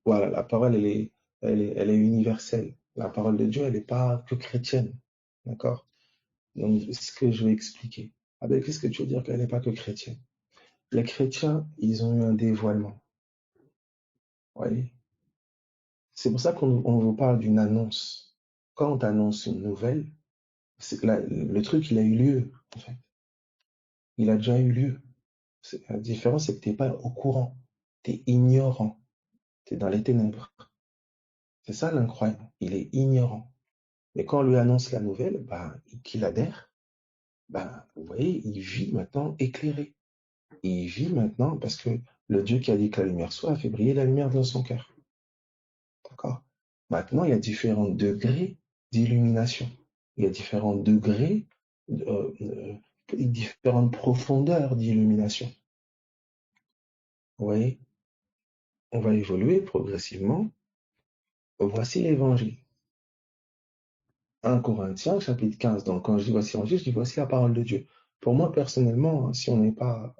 Voilà, la parole, elle est universelle. La parole de Dieu, elle n'est pas que chrétienne. D'accord? Donc, ce que je vais expliquer. Ah ben, qu'est-ce que tu veux dire qu'elle n'est pas que chrétienne? Les chrétiens, ils ont eu un dévoilement. Vous voyez? C'est pour ça qu'on vous parle d'une annonce. Quand on t'annonce une nouvelle, le truc, il a eu lieu, en fait. Il a déjà eu lieu. La différence, c'est que tu n'es pas au courant. Tu es ignorant. Tu es dans les ténèbres. C'est ça l'incroyant. Il est ignorant. Mais quand on lui annonce la nouvelle, bah, qu'il adhère, bah, vous voyez, il vit maintenant éclairé. Il vit maintenant parce que le Dieu qui a dit que la lumière soit a fait briller la lumière dans son cœur. D'accord? Maintenant, il y a différents degrés d'illumination. Il y a différents degrés, différentes profondeurs d'illumination. Vous voyez? On va évoluer progressivement. Voici l'évangile. 1 Corinthiens, chapitre 15. Donc, quand je dis voici l'évangile, je dis voici la parole de Dieu. Pour moi, personnellement, si on n'est pas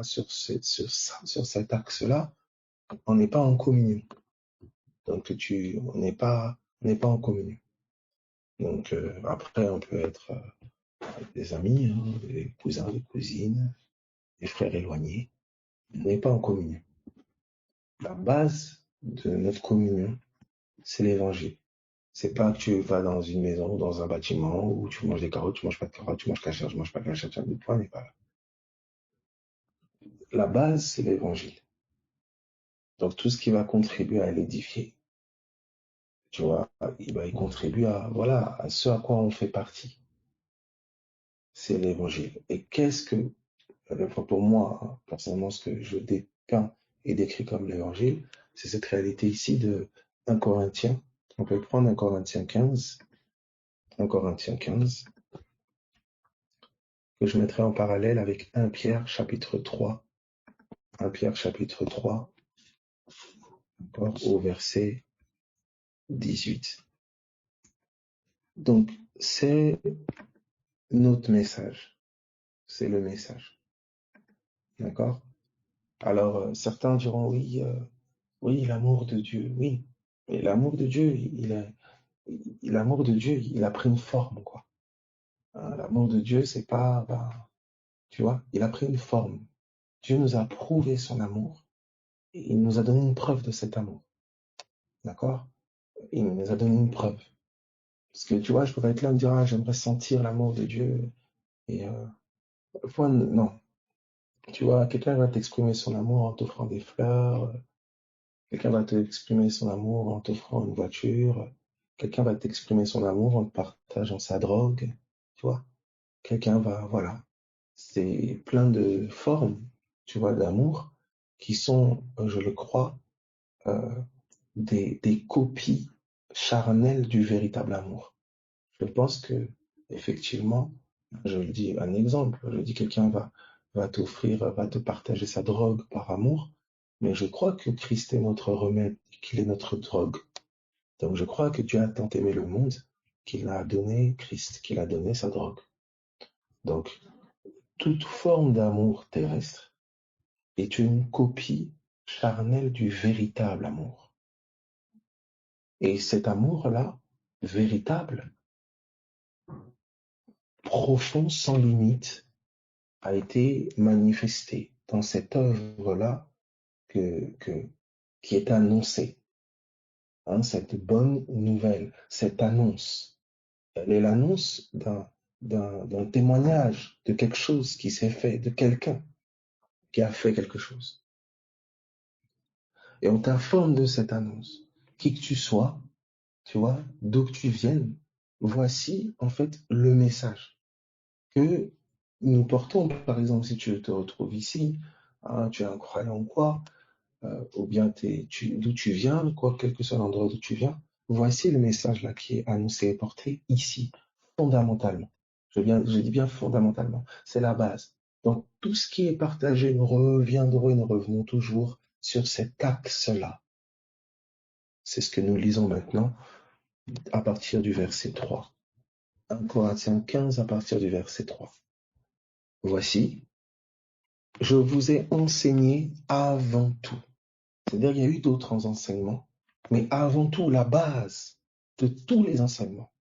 sur cet axe-là, on n'est pas en communion. Donc, on n'est pas en communion. Donc, après, on peut être des amis, hein, des cousins, des cousines, des frères éloignés. On n'est pas en communion. La base de notre communion, c'est l'évangile. C'est pas que tu vas dans une maison, dans un bâtiment, où tu manges des carottes, tu manges pas de carottes, tu manges cachère, je mange pas cachère, le point n'est pas là. La base, c'est l'évangile. Donc, tout ce qui va contribuer à l'édifier, tu vois, il contribue voilà, à ce à quoi on fait partie. C'est l'évangile. Et qu'est-ce que, pour moi, hein, personnellement, ce que je dépeins et décris comme l'évangile, c'est cette réalité ici de 1 Corinthiens. On peut prendre 1 Corinthiens 15, 1 Corinthiens 15, que je mettrai en parallèle avec 1 Pierre chapitre 3, 1 Pierre chapitre 3, encore au verset 18. Donc, c'est notre message. C'est le message. D'accord? Alors, certains diront oui, oui, l'amour de Dieu, oui. Mais l'amour de Dieu, l'amour de Dieu, il a pris une forme, quoi. Hein, l'amour de Dieu, c'est pas, ben, tu vois, il a pris une forme. Dieu nous a prouvé son amour et il nous a donné une preuve de cet amour. D'accord? Il nous a donné une preuve. Parce que, tu vois, je pourrais être là et me dire, ah, j'aimerais sentir l'amour de Dieu. Et, non. Tu vois, quelqu'un va t'exprimer son amour en t'offrant des fleurs. Quelqu'un va t'exprimer son amour en t'offrant une voiture. Quelqu'un va t'exprimer son amour en te partageant sa drogue. Tu vois, quelqu'un va, voilà. C'est plein de formes, tu vois, d'amour qui sont, je le crois, euh, des copies charnelles du véritable amour. Je pense que, effectivement, je le dis un exemple, je dis quelqu'un va t'offrir, va te partager sa drogue par amour, mais je crois que Christ est notre remède, qu'il est notre drogue. Donc je crois que Dieu a tant aimé le monde qu'il a donné Christ, qu'il a donné sa drogue. Donc toute forme d'amour terrestre est une copie charnelle du véritable amour. Et cet amour-là, véritable, profond, sans limite, a été manifesté dans cette œuvre-là qui est annoncée. Hein, cette bonne nouvelle, cette annonce. Elle est l'annonce d'un témoignage, de quelque chose qui s'est fait, de quelqu'un qui a fait quelque chose. Et on t'informe de cette annonce. Qui que tu sois, tu vois, d'où que tu viennes, voici en fait le message que nous portons. Par exemple, si tu te retrouves ici, hein, tu es un croyant ou quoi, ou bien d'où tu viens, quoi, quel que soit l'endroit d'où tu viens, voici le message là qui est annoncé et porté ici, fondamentalement. Je dis bien fondamentalement, c'est la base. Donc tout ce qui est partagé, nous revenons toujours sur cet axe-là. C'est ce que nous lisons maintenant à partir du verset 3. 1 Corinthiens 15 à partir du verset 3. Voici, je vous ai enseigné avant tout. C'est-à-dire qu'il y a eu d'autres enseignements, mais avant tout, la base de tous les enseignements,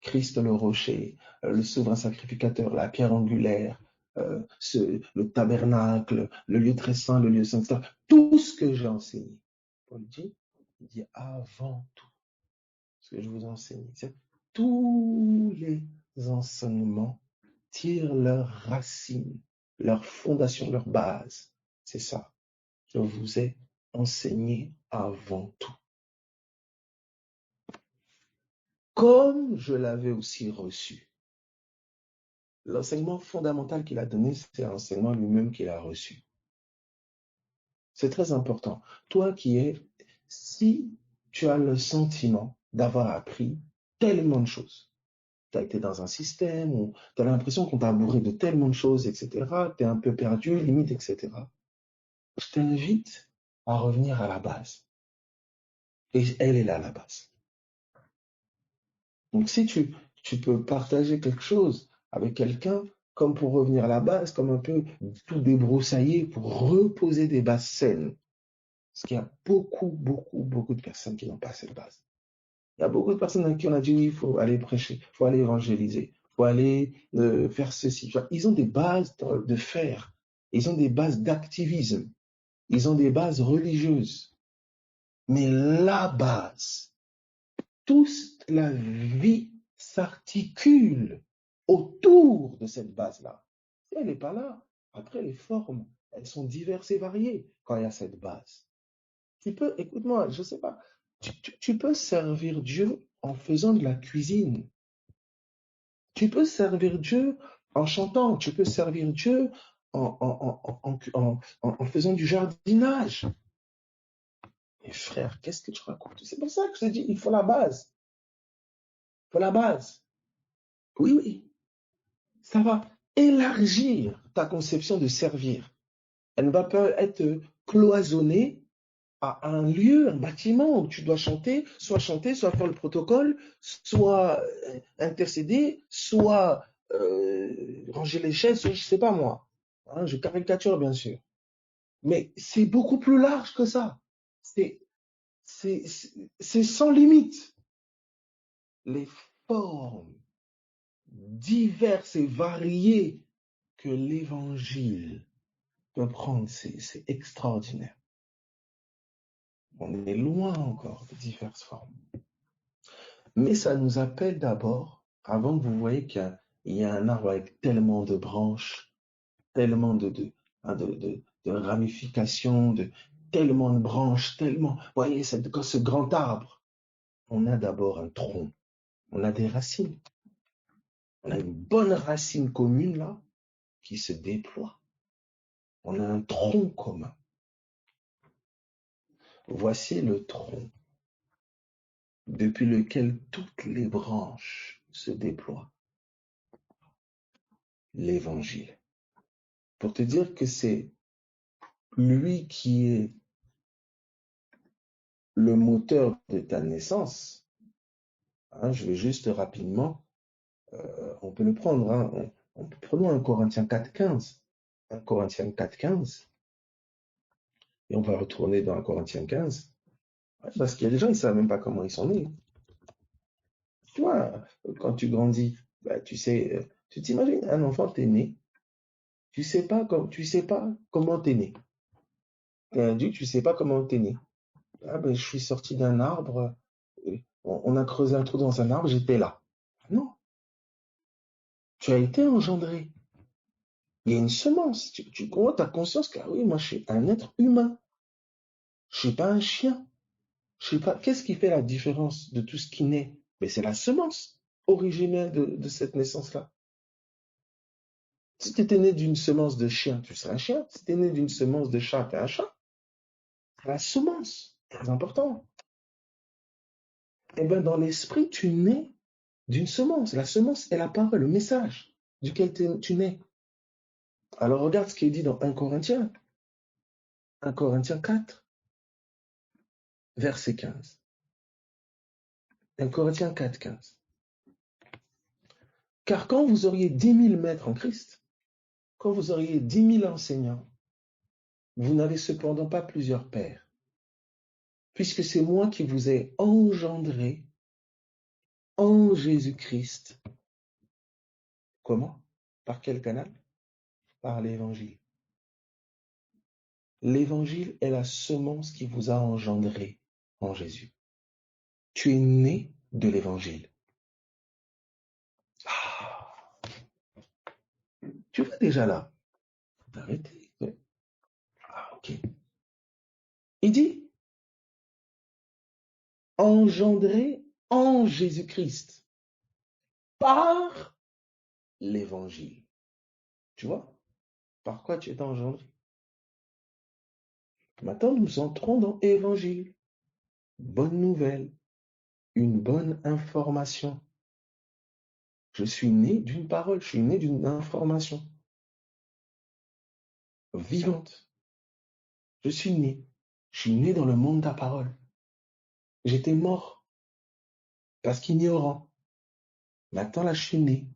Christ le rocher, le souverain sacrificateur, la pierre angulaire, le tabernacle, le lieu très saint, le lieu saint, etc. Tout ce que j'ai enseigné. Paul dit, il dit avant tout ce que je vous enseigne. Tous les enseignements tirent leurs racines, leur fondation, leur base. C'est ça. Je vous ai enseigné avant tout. Comme je l'avais aussi reçu. L'enseignement fondamental qu'il a donné, c'est l'enseignement lui-même qu'il a reçu. C'est très important. Toi qui es, si tu as le sentiment d'avoir appris tellement de choses, tu as été dans un système où tu as l'impression qu'on t'a bourré de tellement de choses, etc., tu es un peu perdu, limite, etc., je t'invite à revenir à la base. Et elle est là, la base. Donc si tu peux partager quelque chose avec quelqu'un, comme pour revenir à la base, comme un peu tout débroussailler pour reposer des bases saines. Parce qu'il y a beaucoup de personnes qui n'ont pas cette base. Il y a beaucoup de personnes à qui on a dit oui, il faut aller prêcher, il faut aller évangéliser, il faut aller faire ceci. Ils ont des bases de faire, ils ont des bases d'activisme, ils ont des bases religieuses. Mais la base, toute la vie s'articule autour de cette base-là. Si elle n'est pas là, après les formes, elles sont diverses et variées quand il y a cette base. Tu peux, écoute-moi, je ne sais pas, tu peux servir Dieu en faisant de la cuisine. Tu peux servir Dieu en chantant. Tu peux servir Dieu en faisant du jardinage. Mais frère, qu'est-ce que tu racontes? C'est pour ça que je te dis, il faut la base. Il faut la base. Oui, oui. Ça va élargir ta conception de servir. Elle ne va pas être cloisonnée à un lieu, un bâtiment où tu dois chanter, soit faire le protocole, soit intercéder, soit ranger les chaises, je ne sais pas moi. Hein, je caricature bien sûr. Mais c'est beaucoup plus large que ça. C'est sans limite. Les formes diverses et variées que l'évangile peut prendre, c'est extraordinaire. On est loin encore de diverses formes. Mais ça nous appelle d'abord, avant que vous voyez qu'il y a un arbre avec tellement de branches, tellement de ramifications, tellement de branches, tellement... Vous voyez, ce grand arbre, on a d'abord un tronc, on a des racines. On a une bonne racine commune là, qui se déploie. On a un tronc commun. Voici le tronc depuis lequel toutes les branches se déploient. L'Évangile. Pour te dire que c'est lui qui est le moteur de ta naissance. Hein, je vais juste rapidement, on peut le prendre. Hein, prenons 1 Corinthiens 4,15. 1 Corinthiens 4,15. Et on va retourner dans 1 Corinthiens 15. Parce qu'il y a des gens, ils ne savent même pas comment ils sont nés. Tu vois, quand tu grandis, bah, tu sais, tu t'imagines, un enfant, t'es né, tu sais pas comment t'es né. T'es un adulte, tu sais pas comment t'es né. Ah ben, je suis sorti d'un arbre, on a creusé un trou dans un arbre, j'étais là. Non, tu as été engendré. Il y a une semence. Tu as conscience que, ah oui, moi, je suis un être humain. Je suis pas un chien. Je sais pas, qu'est-ce qui fait la différence de tout ce qui naît? Mais c'est la semence originelle de cette naissance-là. Si tu étais né d'une semence de chien, tu serais un chien. Si tu es né d'une semence de chat, tu es un chat. C'est la semence, très important. Et bien, dans l'esprit, tu nais d'une semence. La semence est la parole, le message duquel tu nais. Alors, regarde ce qui est dit dans 1 Corinthiens. 1 Corinthiens 4, verset 15. 1 Corinthiens 4, 15. Car quand vous auriez 10 000 maîtres en Christ, quand vous auriez 10 000 enseignants, vous n'avez cependant pas plusieurs pères. puisque c'est moi qui vous ai engendré en Jésus-Christ. Comment? Par quel canal? Par l'évangile. L'évangile est la semence qui vous a engendré en Jésus. Tu es né de l'évangile. Ah, tu vas déjà là. Arrêtez. Ah, ok. Il dit engendré en Jésus-Christ par l'évangile. Tu vois? Par quoi tu es engendré? Maintenant, nous entrons dans l'évangile. Bonne nouvelle, une bonne information. Je suis né d'une parole, je suis né d'une information vivante. Je suis né dans le monde de la parole. J'étais mort parce qu'ignorant. Maintenant, là, je suis né.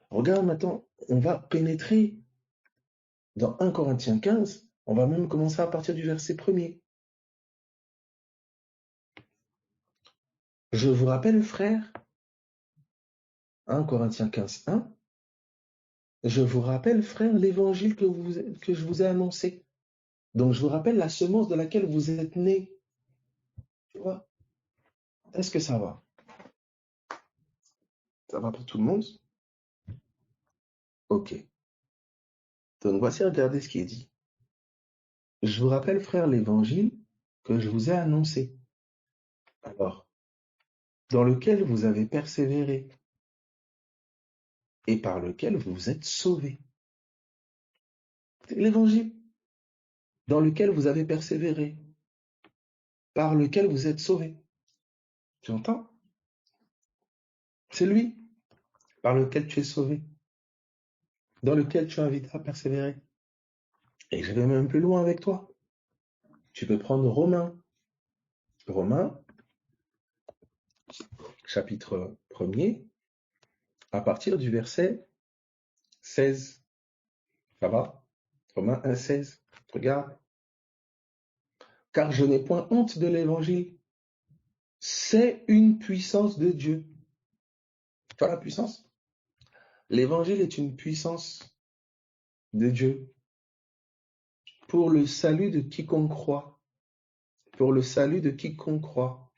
Regarde maintenant, on va pénétrer dans 1 Corinthiens 15. On va même commencer à partir du verset 1er. Je vous rappelle, frères, 1 Corinthiens 15, 1. Je vous rappelle, frères, l'évangile que je vous ai annoncé. Donc, je vous rappelle la semence de laquelle vous êtes nés. Tu vois? Est-ce que ça va? Ça va pour tout le monde? Ok. Donc, voici, regardez ce qui est dit. Je vous rappelle, frères, l'évangile que je vous ai annoncé. Alors, dans lequel vous avez persévéré et par lequel vous êtes sauvés. C'est l'évangile dans lequel vous avez persévéré, par lequel vous êtes sauvés. Tu entends? C'est lui par lequel tu es sauvé, dans lequel tu es invité à persévérer. Et je vais même plus loin avec toi. Tu peux prendre Romains, chapitre 1er, à partir du verset 16. Ça va? Romains 1, 16. Regarde. Car je n'ai point honte de l'évangile. C'est une puissance de Dieu. Tu vois la puissance? L'évangile est une puissance de Dieu pour le salut de quiconque croit. Pour le salut de quiconque croit.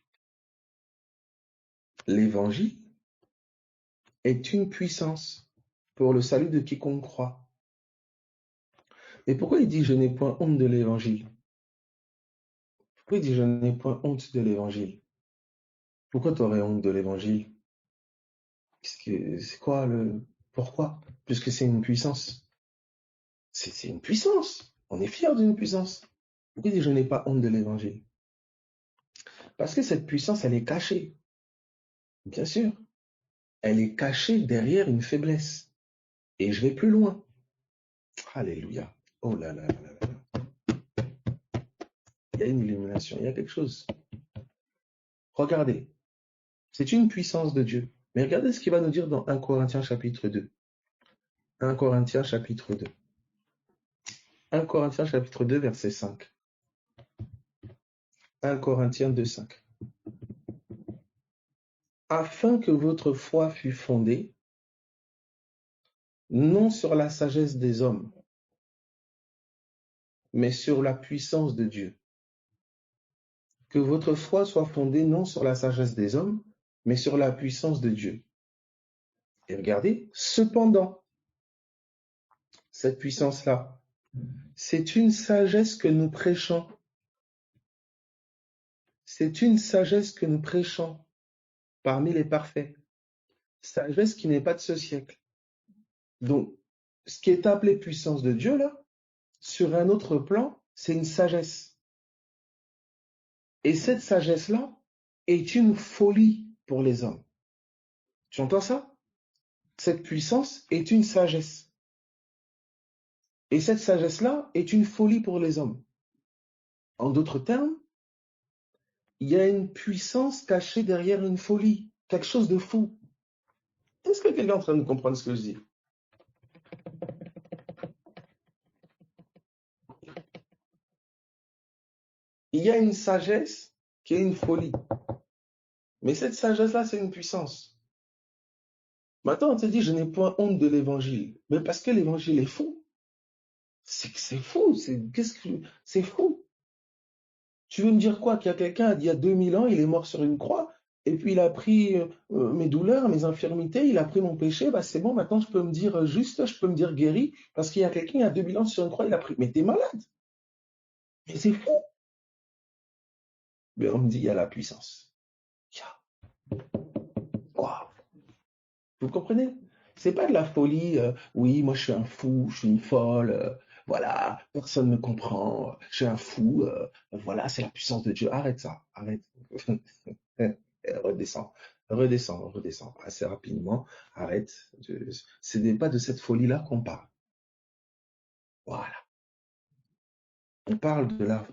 L'évangile est une puissance pour le salut de quiconque croit. Et pourquoi il dit je n'ai point honte de l'évangile? Pourquoi il dit je n'ai point honte de l'évangile? Pourquoi tu aurais honte de l'évangile? C'est quoi le... Pourquoi? Puisque c'est une puissance. C'est une puissance. On est fier d'une puissance. Pourquoi il dit je n'ai pas honte de l'évangile? Parce que cette puissance, elle est cachée. Bien sûr. Elle est cachée derrière une faiblesse. Et je vais plus loin. Alléluia. Oh là là là là là. Il y a une illumination, il y a quelque chose. Regardez. C'est une puissance de Dieu. Mais regardez ce qu'il va nous dire dans 1 Corinthiens chapitre 2. 1 Corinthiens chapitre 2. 1 Corinthiens chapitre 2 verset 5. 1 Corinthiens 2, 5. Afin que votre foi fût fondée, non sur la sagesse des hommes, mais sur la puissance de Dieu. Que votre foi soit fondée non sur la sagesse des hommes, mais sur la puissance de Dieu. Et regardez, cependant, cette puissance-là, c'est une sagesse que nous prêchons. C'est une sagesse que nous prêchons parmi les parfaits. Sagesse qui n'est pas de ce siècle. Donc, ce qui est appelé puissance de Dieu, là, sur un autre plan, c'est une sagesse. Et cette sagesse-là est une folie pour les hommes. Tu entends ça? Cette puissance est une sagesse. Et cette sagesse-là est une folie pour les hommes. En d'autres termes, il y a une puissance cachée derrière une folie, quelque chose de fou. Est-ce que quelqu'un est en train de comprendre ce que je dis? Il y a une sagesse qui est une folie. Mais cette sagesse-là, c'est une puissance. Maintenant, on te dit, je n'ai point honte de l'évangile. Mais parce que l'évangile est fou. C'est que c'est fou. C'est fou. Tu veux me dire quoi? Qu'il y a quelqu'un, il y a 2000 ans, il est mort sur une croix, et puis il a pris mes douleurs, mes infirmités, il a pris mon péché, bah c'est bon, maintenant je peux me dire juste, je peux me dire guéri, parce qu'il y a quelqu'un, il y a 2000 ans sur une croix, il a pris. Mais t'es malade. Mais c'est fou. Mais on me dit, il y a la puissance. Waouh. Vous comprenez? C'est pas de la folie, oui, moi je suis un fou, je suis une folle, voilà, personne ne me comprend, je suis un fou, voilà, c'est la puissance de Dieu. Arrête ça, arrête. Redescends, redescends, redescends assez rapidement, arrête. Ce n'est pas de cette folie-là qu'on parle. Voilà. On parle de la,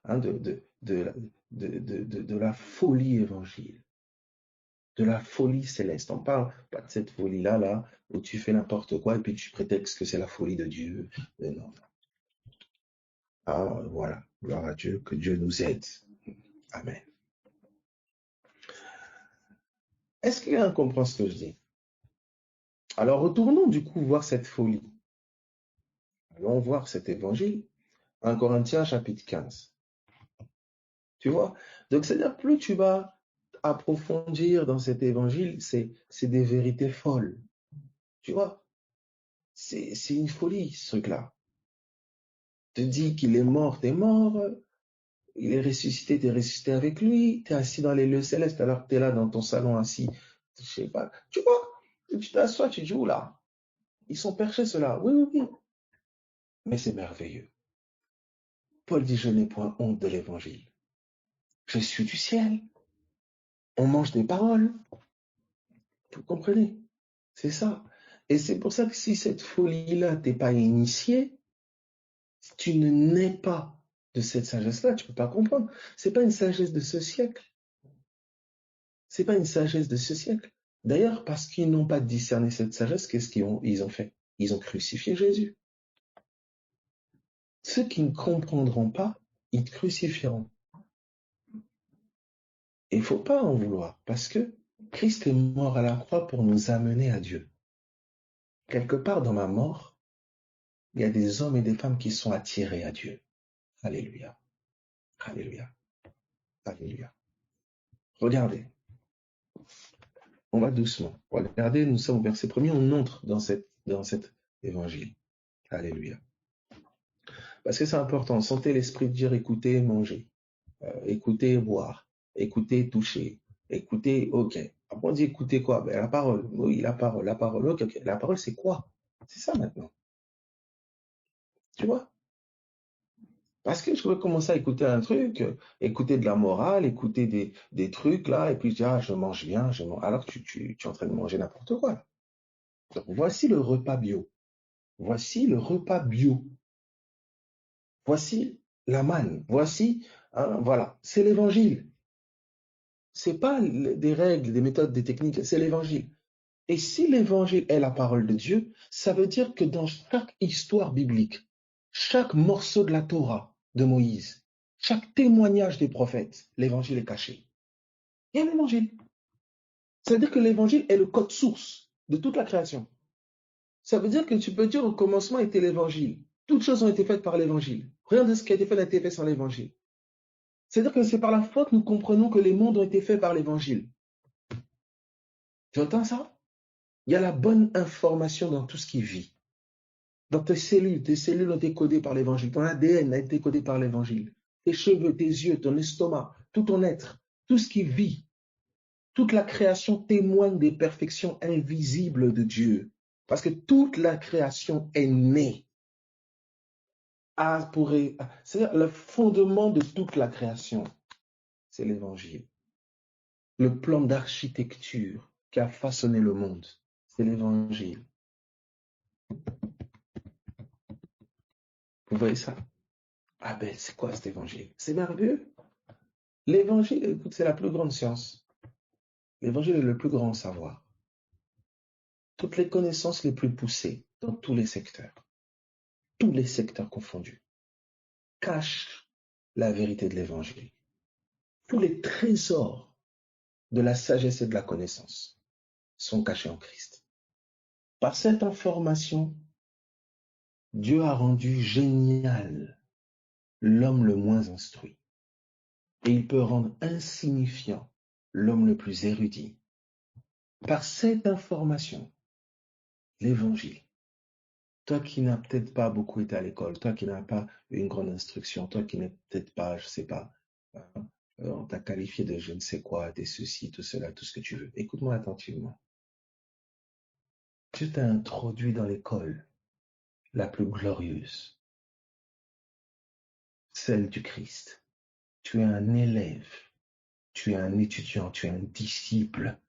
hein, de la folie évangile, de la folie céleste. On parle pas de cette folie-là, là, où tu fais n'importe quoi et puis tu prétextes que c'est la folie de Dieu. Non. Ah, voilà. Gloire à Dieu, que Dieu nous aide. Amen. Est-ce que quelqu'un comprend ce que je dis? Alors, retournons du coup voir cette folie. Allons voir cet évangile. 1 Corinthiens chapitre 15. Tu vois? Donc, c'est-à-dire, plus tu vas approfondir dans cet évangile, c'est des vérités folles. Tu vois? C'est une folie, ce truc-là. Te dit qu'il est mort, t'es mort. Il est ressuscité, t'es ressuscité avec lui. T'es assis dans les lieux célestes alors que t'es là dans ton salon assis. Je sais pas. Tu vois? Tu t'assois, tu dis, oula, ils sont perchés, ceux-là. Oui, oui, oui. Mais c'est merveilleux. Paul dit, je n'ai point honte de l'évangile. Je suis du ciel. On mange des paroles. Vous comprenez? C'est ça. Et c'est pour ça que si cette folie-là, t'es pas initié, si tu ne nais pas de cette sagesse-là, tu peux pas comprendre. C'est pas une sagesse de ce siècle. C'est pas une sagesse de ce siècle. D'ailleurs, parce qu'ils n'ont pas discerné cette sagesse, qu'est-ce qu'ils ont fait? Ils ont crucifié Jésus. Ceux qui ne comprendront pas, ils crucifieront. Et il ne faut pas en vouloir, parce que Christ est mort à la croix pour nous amener à Dieu. Quelque part dans ma mort, il y a des hommes et des femmes qui sont attirés à Dieu. Alléluia. Alléluia. Alléluia. Regardez, on va doucement. Regardez, nous sommes au verset premier, on entre dans cet évangile. Alléluia. Parce que c'est important, sentez l'esprit de dire écoutez, mangez, écoutez, boire, écoutez, toucher, écoutez, ok. Après on dit écoutez quoi? Ben, la parole, oui, la parole, ok, ok. La parole c'est quoi? C'est ça maintenant, tu vois? Parce que je vais commencer à écouter un truc, écouter de la morale, écouter des trucs là, et puis je dis, ah, je mange bien, alors que tu es en train de manger n'importe quoi. Là. Donc, voici le repas bio. Voici le repas bio. Voici la manne. Voici, hein, voilà, c'est l'évangile. C'est pas des règles, des méthodes, des techniques, c'est l'évangile. Et si l'évangile est la parole de Dieu, ça veut dire que dans chaque histoire biblique, chaque morceau de la Torah de Moïse, chaque témoignage des prophètes, l'évangile est caché. Il y a l'évangile. Ça veut dire que l'évangile est le code source de toute la création. Ça veut dire que tu peux dire au commencement était l'évangile. Toutes choses ont été faites par l'évangile. Rien de ce qui a été fait n'a été fait sans l'évangile. C'est-à-dire que c'est par la foi que nous comprenons que les mondes ont été faits par l'évangile. Tu entends ça? Il y a la bonne information dans tout ce qui vit. Dans tes cellules ont été codées par l'évangile. Ton ADN a été codé par l'évangile. Tes cheveux, tes yeux, ton estomac, tout ton être, tout ce qui vit, toute la création témoigne des perfections invisibles de Dieu. Parce que toute la création est née. C'est-à-dire le fondement de toute la création, c'est l'évangile. Le plan d'architecture qui a façonné le monde, c'est l'évangile. Vous voyez ça? Ah ben, c'est quoi cet évangile? C'est merveilleux. L'évangile, écoute, c'est la plus grande science. L'évangile est le plus grand savoir. Toutes les connaissances les plus poussées dans tous les secteurs confondus, cachent la vérité de l'évangile. Tous les trésors de la sagesse et de la connaissance sont cachés en Christ. Par cette information, Dieu a rendu génial l'homme le moins instruit. Et il peut rendre insignifiant l'homme le plus érudit. Par cette information, l'évangile, toi qui n'as peut-être pas beaucoup été à l'école, toi qui n'as pas une grande instruction, toi qui n'es peut-être pas, je ne sais pas, on t'a qualifié de je ne sais quoi, de ceci, tout cela, tout ce que tu veux. Écoute-moi attentivement. Dieu t'a introduit dans l'école la plus glorieuse, celle du Christ. Tu es un élève, tu es un étudiant, tu es un disciple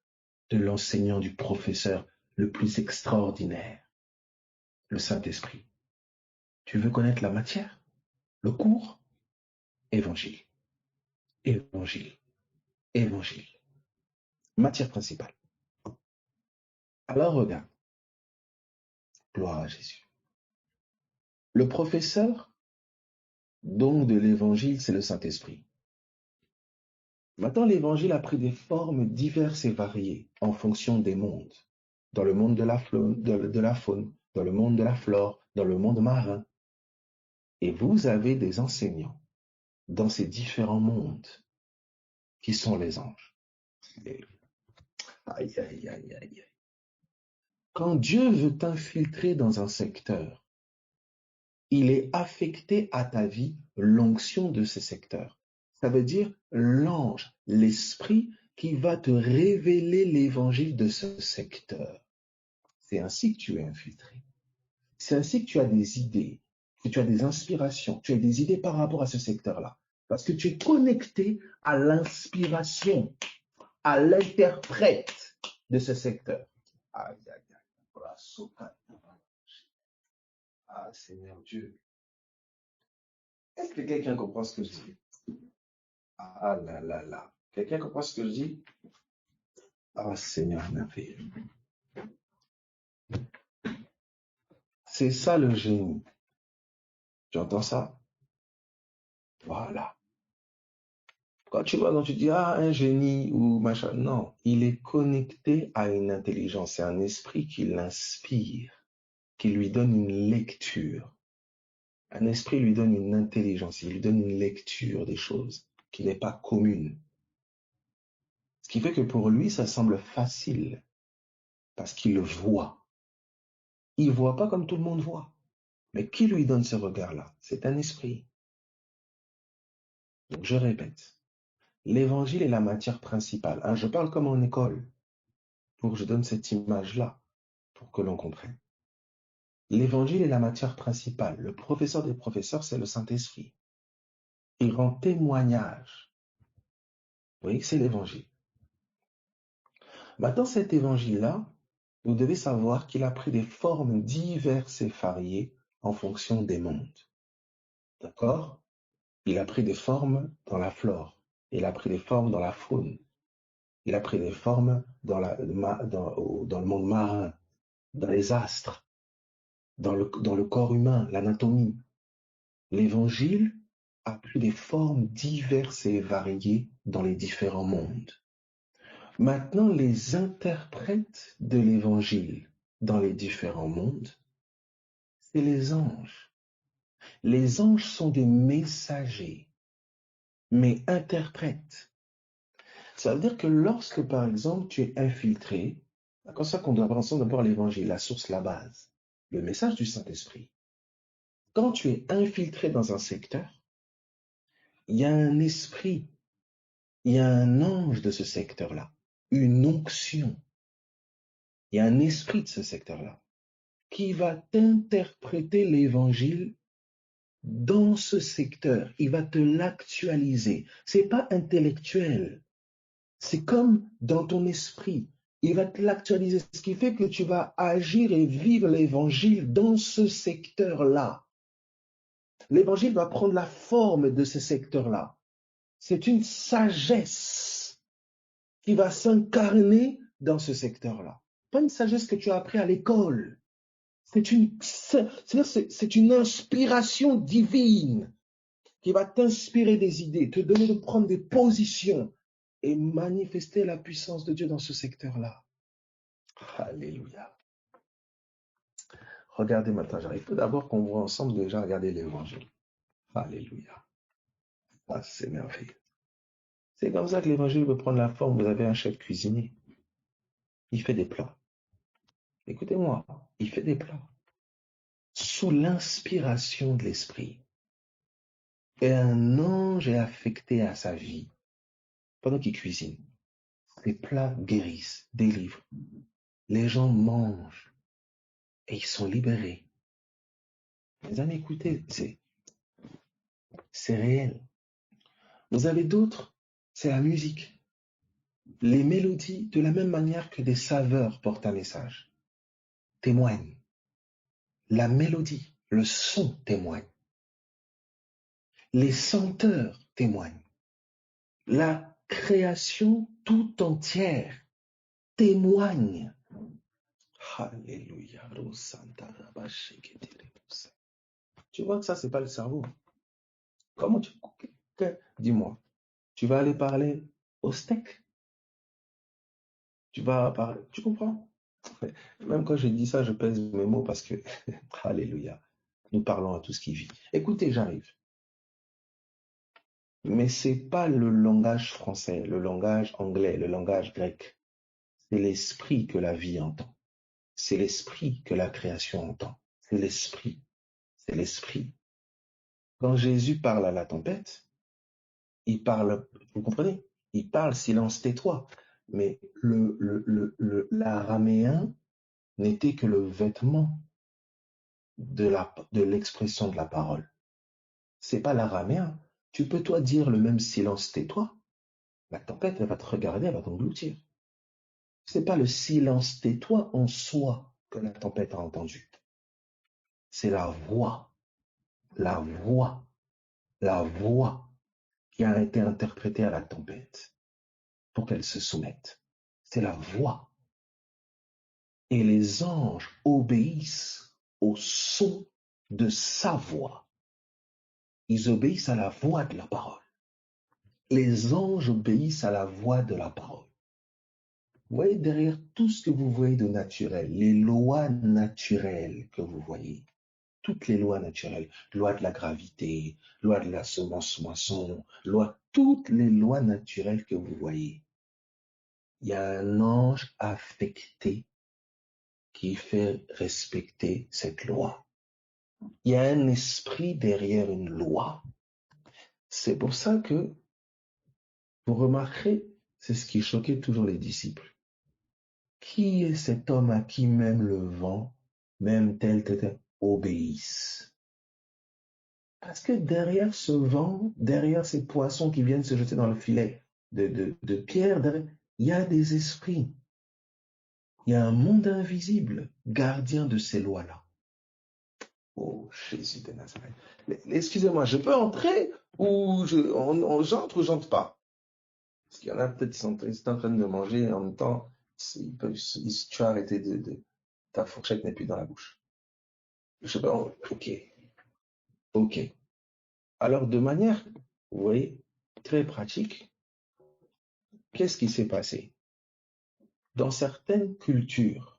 de l'enseignant, du professeur le plus extraordinaire, le Saint-Esprit. Tu veux connaître la matière, le cours? Évangile, évangile, évangile. Matière principale. Alors regarde, gloire à Jésus. Le professeur, donc de l'évangile, c'est le Saint-Esprit. Maintenant, l'évangile a pris des formes diverses et variées en fonction des mondes. Dans le monde de la faune, dans le monde de la flore, dans le monde marin. Et vous avez des enseignants dans ces différents mondes qui sont les anges. Aïe, aïe, aïe, aïe. Quand Dieu veut t'infiltrer dans un secteur, il est affecté à ta vie l'onction de ce secteur. Ça veut dire l'ange, l'esprit qui va te révéler l'évangile de ce secteur. C'est ainsi que tu es infiltré. C'est ainsi que tu as des idées, que tu as des inspirations, tu as des idées par rapport à ce secteur-là. Parce que tu es connecté à l'inspiration, à l'interprète de ce secteur. Aïe, aïe, aïe. Ah, Seigneur Dieu. Est-ce que quelqu'un comprend ce que je dis? Ah là là là. Quelqu'un comprend ce que je dis? Ah, Seigneur merveilleux. C'est ça le génie. Tu entends ça? Voilà. Quand tu vois, quand tu dis, ah, un génie ou machin, non, il est connecté à une intelligence, c'est un esprit qui l'inspire, qui lui donne une lecture. Un esprit lui donne une intelligence, il lui donne une lecture des choses qui n'est pas commune. Ce qui fait que pour lui, ça semble facile, parce qu'il le voit. Il ne voit pas comme tout le monde voit. Mais qui lui donne ce regard-là? C'est un esprit. Donc je répète, l'évangile est la matière principale. Hein, je parle comme en école, pour que je donne cette image-là, pour que l'on comprenne. L'évangile est la matière principale. Le professeur des professeurs, c'est le Saint-Esprit. Il rend témoignage. Vous voyez que c'est l'évangile. Maintenant, cet évangile-là, vous devez savoir qu'il a pris des formes diverses et variées en fonction des mondes. D'accord? Il a pris des formes dans la flore. Il a pris des formes dans la faune. Il a pris des formes dans le monde marin, dans les astres, dans le corps humain, l'anatomie. L'évangile a pris des formes diverses et variées dans les différents mondes. Maintenant, les interprètes de l'évangile dans les différents mondes, c'est les anges. Les anges sont des messagers, mais interprètes. Ça veut dire que lorsque, par exemple, tu es infiltré, c'est comme ça qu'on doit prendre d'abord l'évangile, la source, la base, le message du Saint-Esprit. Quand tu es infiltré dans un secteur, il y a un esprit, il y a un ange de ce secteur-là, une onction. Il y a un esprit de ce secteur-là qui va t'interpréter l'évangile dans ce secteur. Il va te l'actualiser. C'est pas intellectuel. C'est comme dans ton esprit. Il va te l'actualiser. Ce qui fait que tu vas agir et vivre l'évangile dans ce secteur-là. L'évangile va prendre la forme de ce secteur-là. C'est une sagesse qui va s'incarner dans ce secteur-là. Pas une sagesse que tu as appris à l'école. C'est une inspiration divine qui va t'inspirer des idées, te donner de prendre des positions et manifester la puissance de Dieu dans ce secteur-là. Alléluia. Regardez maintenant, j'arrive tout d'abord qu'on voit ensemble déjà regarder l'évangile. Alléluia. Ah, c'est merveilleux. C'est comme ça que l'évangile peut prendre la forme. Vous avez un chef cuisinier. Il fait des plats. Écoutez-moi, il fait des plats. Sous l'inspiration de l'esprit. Et un ange est affecté à sa vie pendant qu'il cuisine. Les plats guérissent, délivrent. Les gens mangent et ils sont libérés. Les amis, écoutez, c'est réel. Vous avez d'autres, c'est la musique. Les mélodies, de la même manière que des saveurs portent un message, témoignent. La mélodie, le son témoigne. Les senteurs témoignent. La création tout entière témoigne. Alléluia. Tu vois que ça, c'est pas le cerveau. Comment tu... Dis-moi, tu vas aller parler au steak? Tu vas parler... Tu comprends? Même quand je dis ça, je pèse mes mots parce que... Alléluia. Nous parlons à tout ce qui vit. Écoutez, j'arrive. Mais c'est pas le langage français, le langage anglais, le langage grec. C'est l'esprit que la vie entend. C'est l'esprit que la création entend. C'est l'esprit. C'est l'esprit. Quand Jésus parle à la tempête, il parle, vous comprenez? Il parle silence tais-toi. Mais l'araméen n'était que le vêtement de l'expression de la parole. C'est pas l'araméen. Tu peux toi dire le même silence tais-toi. La tempête, elle va te regarder, elle va t'engloutir. C'est pas le silence tais-toi en soi que la tempête a entendu. C'est la voix, la voix, la voix qui a été interprétée à la tempête pour qu'elle se soumette. C'est la voix. Et les anges obéissent au son de sa voix. Ils obéissent à la voix de la parole. Les anges obéissent à la voix de la parole. Vous voyez derrière tout ce que vous voyez de naturel, les lois naturelles que vous voyez, toutes les lois naturelles, loi de la gravité, loi de la semence-moisson, toutes les lois naturelles que vous voyez, il y a un ange affecté qui fait respecter cette loi. Il y a un esprit derrière une loi. C'est pour ça que vous remarquerez, c'est ce qui choquait toujours les disciples. Qui est cet homme à qui même le vent, même tel, obéissent? Parce que derrière ce vent, derrière ces poissons qui viennent se jeter dans le filet de pierre, il y a des esprits. Il y a un monde invisible, gardien de ces lois-là. Oh, Jésus de Nazareth. Excusez-moi, je peux entrer ou j'entre ou j'entre pas? Parce qu'il y en a peut-être qui sont en train de manger et en même temps, tu as arrêté ta fourchette n'est plus dans la bouche. Je sais pas, ok. Alors, de manière, vous voyez, très pratique, qu'est-ce qui s'est passé? Dans certaines cultures,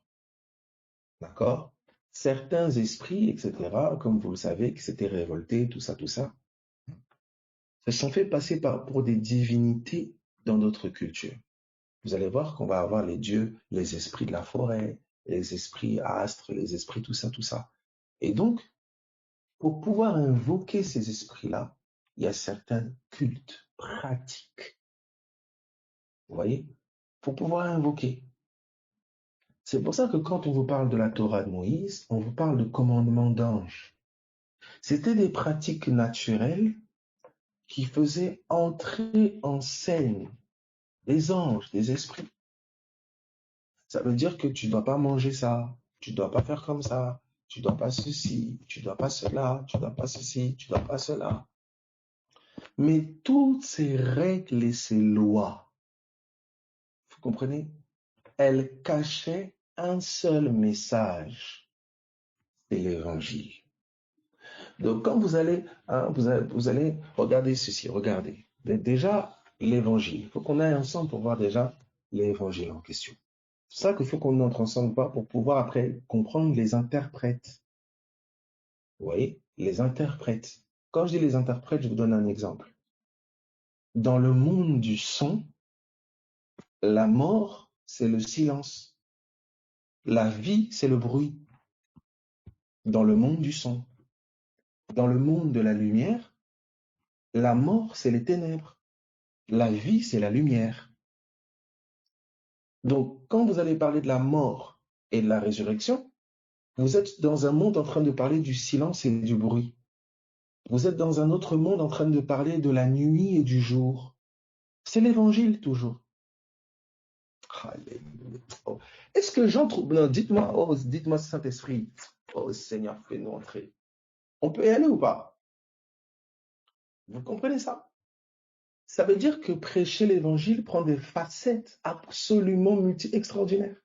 d'accord, certains esprits, etc., comme vous le savez, qui s'étaient révoltés, tout ça, se sont fait passer pour des divinités dans d'autres cultures. Vous allez voir qu'on va avoir les dieux, les esprits de la forêt, les esprits astres, les esprits tout ça. Et donc, pour pouvoir invoquer ces esprits-là, il y a certains cultes, pratiques. Vous voyez? Pour pouvoir invoquer. C'est pour ça que quand on vous parle de la Torah de Moïse, on vous parle de commandement d'ange. C'était des pratiques naturelles qui faisaient entrer en scène des anges, des esprits. Ça veut dire que tu ne dois pas manger ça, tu ne dois pas faire comme ça, tu ne dois pas ceci, tu ne dois pas cela, tu ne dois pas ceci, tu ne dois pas cela. Mais toutes ces règles et ces lois, vous comprenez, elles cachaient un seul message, c'est l'évangile. Donc, quand vous allez, hein, vous allez regarder ceci, regardez. Déjà, l'évangile. Il faut qu'on aille ensemble pour voir déjà l'évangile en question. C'est ça qu'il faut qu'on entre ensemble pour pouvoir après comprendre les interprètes. Vous voyez, les interprètes. Quand je dis les interprètes, je vous donne un exemple. Dans le monde du son, la mort, c'est le silence. La vie, c'est le bruit. Dans le monde du son. Dans le monde de la lumière, la mort, c'est les ténèbres. La vie, c'est la lumière. Donc, quand vous allez parler de la mort et de la résurrection, vous êtes dans un monde en train de parler du silence et du bruit. Vous êtes dans un autre monde en train de parler de la nuit et du jour. C'est l'évangile toujours. Alléluia. Oh. Est-ce que j'en trouve... Non, dites-moi, oh, dites-moi Saint-Esprit. Oh Seigneur, fais-nous entrer. On peut y aller ou pas? Vous comprenez ça? Ça veut dire que prêcher l'évangile prend des facettes absolument extraordinaires.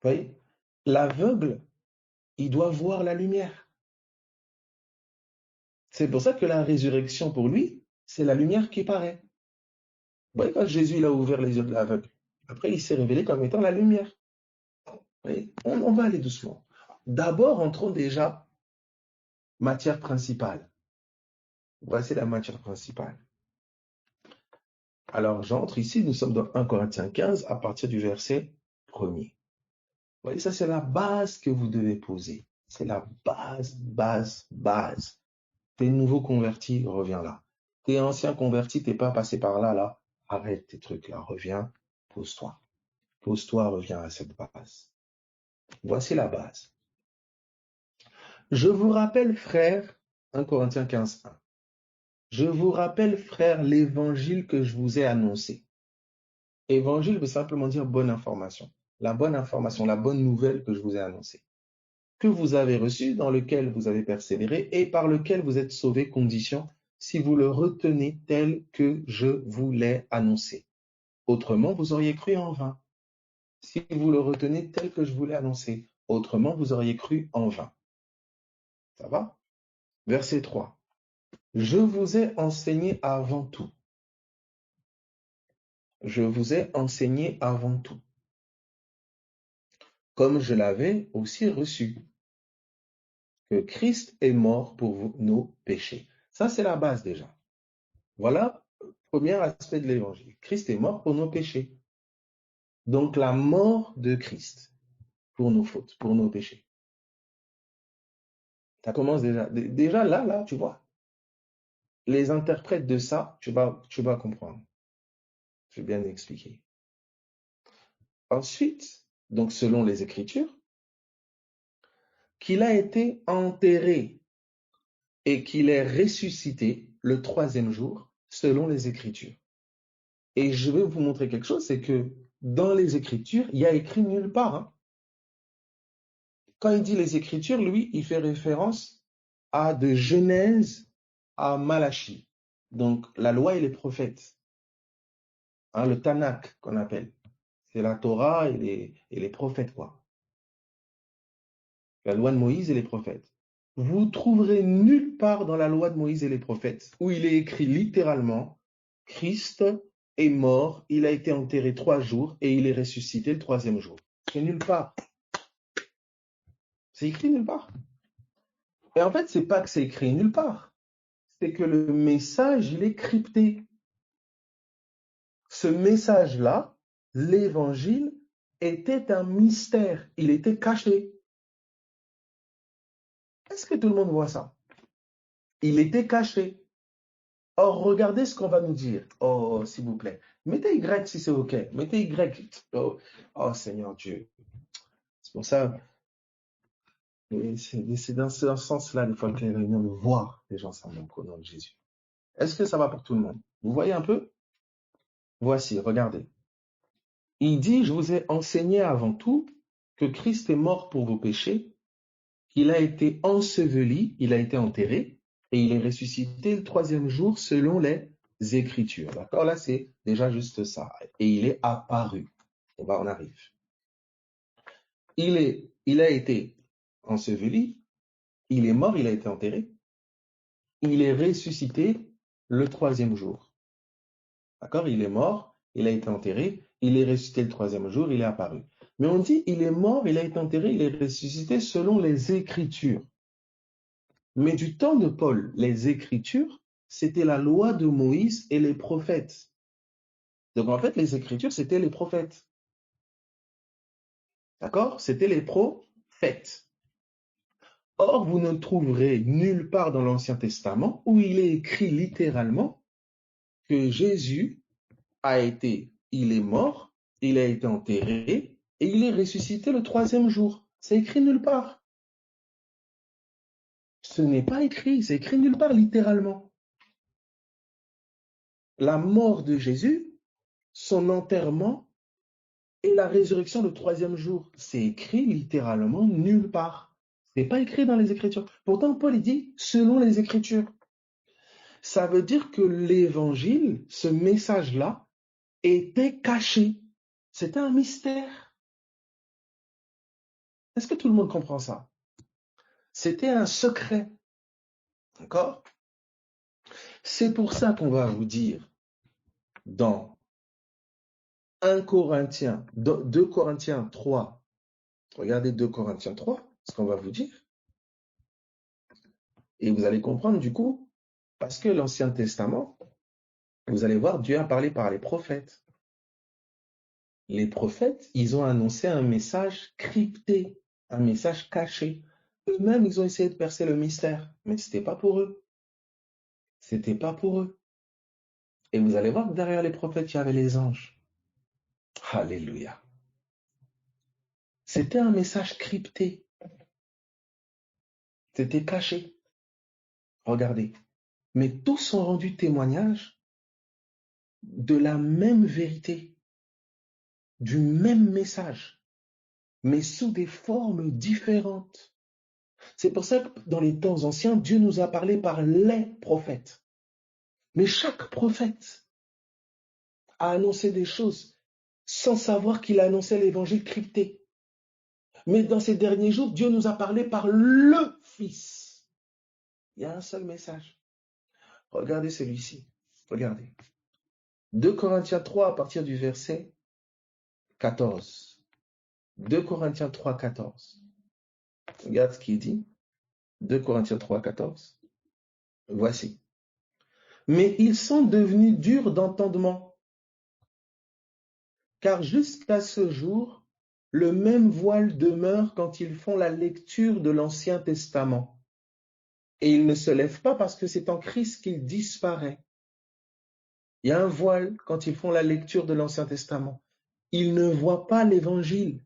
Vous voyez? L'aveugle, il doit voir la lumière. C'est pour ça que la résurrection, pour lui, c'est la lumière qui paraît. Vous voyez, quand Jésus il a ouvert les yeux de l'aveugle, après il s'est révélé comme étant la lumière. Vous voyez? On va aller doucement. D'abord, entrons déjà matière principale. Voici la matière principale. Alors, j'entre ici, nous sommes dans 1 Corinthiens 15 à partir du verset 1er. Vous voyez, ça c'est la base que vous devez poser. C'est la base. T'es nouveau converti, reviens là. T'es ancien converti, t'es pas passé par là, là. Arrête tes trucs là, reviens, pose-toi. Pose-toi, reviens à cette base. Voici la base. Je vous rappelle, frères, 1 Corinthiens 15, 1. Je vous rappelle, frères, l'évangile que je vous ai annoncé. Évangile veut simplement dire bonne information. La bonne information, la bonne nouvelle que je vous ai annoncée. Que vous avez reçu, dans lequel vous avez persévéré et par lequel vous êtes sauvés, condition, si vous le retenez tel que je vous l'ai annoncé. Autrement, vous auriez cru en vain. Si vous le retenez tel que je vous l'ai annoncé. Autrement, vous auriez cru en vain. Ça va? Verset 3. Je vous ai enseigné avant tout. Je vous ai enseigné avant tout. Comme je l'avais aussi reçu. Que Christ est mort pour nos péchés. Ça, c'est la base déjà. Voilà le premier aspect de l'évangile. Christ est mort pour nos péchés. Donc, la mort de Christ pour nos fautes, pour nos péchés. Ça commence déjà. Déjà là, tu vois. Les interprètes de ça, tu vas comprendre. Je vais bien expliquer. Ensuite, donc selon les Écritures, qu'il a été enterré et qu'il est ressuscité le troisième jour, selon les Écritures. Et je vais vous montrer quelque chose, c'est que dans les Écritures, il y a écrit nulle part. Hein. Quand il dit les Écritures, lui, il fait référence à de Genèse à Malachie. Donc, la loi et les prophètes. Hein, le Tanakh qu'on appelle. C'est la Torah et les prophètes, quoi. La loi de Moïse et les prophètes. Vous trouverez nulle part dans la loi de Moïse et les prophètes où il est écrit littéralement Christ est mort, il a été enterré 3 jours et il est ressuscité le troisième jour. C'est nulle part. C'est écrit nulle part. Et en fait, c'est pas que c'est écrit nulle part. C'est que le message, il est crypté. Ce message-là, l'évangile, était un mystère. Il était caché. Est-ce que tout le monde voit ça? Il était caché. Or, regardez ce qu'on va nous dire. Oh, s'il vous plaît. Mettez Y si c'est OK. Mettez Y. Oh, oh Seigneur Dieu. C'est pour ça, c'est dans ce sens-là, des fois, que les réunions de voir les gens s'en au nom de Jésus. Est-ce que ça va pour tout le monde? Vous voyez un peu? Voici, regardez. Il dit, je vous ai enseigné avant tout que Christ est mort pour vos péchés, qu'il a été enseveli, il a été enterré, et il est ressuscité le troisième jour selon les Écritures. D'accord? Là, c'est déjà juste ça. Et il est apparu. On arrive. Il a été enseveli, il est mort, il a été enterré, il est ressuscité le troisième jour. D'accord? Il est mort, il a été enterré, il est ressuscité le troisième jour, il est apparu. Mais on dit, il est mort, il a été enterré, il est ressuscité selon les Écritures. Mais du temps de Paul, les Écritures, c'était la loi de Moïse et les prophètes. Donc en fait, les Écritures, c'était les prophètes. D'accord? C'était les prophètes. Or, vous ne trouverez nulle part dans l'Ancien Testament où il est écrit littéralement que Jésus il est mort, il a été enterré et il est ressuscité le troisième jour. C'est écrit nulle part. Ce n'est pas écrit, c'est écrit nulle part littéralement. La mort de Jésus, son enterrement et la résurrection le troisième jour, c'est écrit littéralement nulle part. Ce n'est pas écrit dans les Écritures. Pourtant, Paul dit selon les Écritures. Ça veut dire que l'évangile, ce message-là, était caché. C'était un mystère. Est-ce que tout le monde comprend ça? C'était un secret. D'accord? C'est pour ça qu'on va vous dire dans 2 Corinthiens 3, regardez 2 Corinthiens 3, ce qu'on va vous dire. Et vous allez comprendre du coup, parce que l'Ancien Testament, vous allez voir, Dieu a parlé par les prophètes. Les prophètes, ils ont annoncé un message crypté, un message caché. Eux-mêmes, ils ont essayé de percer le mystère, mais ce n'était pas pour eux. C'était pas pour eux. Et vous allez voir que derrière les prophètes, il y avait les anges. Alléluia. C'était un message crypté. C'était caché. Regardez. Mais tous ont rendu témoignage de la même vérité, du même message, mais sous des formes différentes. C'est pour ça que dans les temps anciens, Dieu nous a parlé par les prophètes. Mais chaque prophète a annoncé des choses sans savoir qu'il annonçait l'évangile crypté. Mais dans ces derniers jours, Dieu nous a parlé par le Fils. Il y a un seul message. Regardez celui-ci. Regardez. 2 Corinthiens 3 à partir du verset 14. 2 Corinthiens 3, 14. Regarde ce qu'il dit. 2 Corinthiens 3, 14. Voici. Mais ils sont devenus durs d'entendement, car jusqu'à ce jour, le même voile demeure quand ils font la lecture de l'Ancien Testament. Et il ne se lève pas parce que c'est en Christ qu'il disparaît. Il y a un voile quand ils font la lecture de l'Ancien Testament. Ils ne voient pas l'Évangile.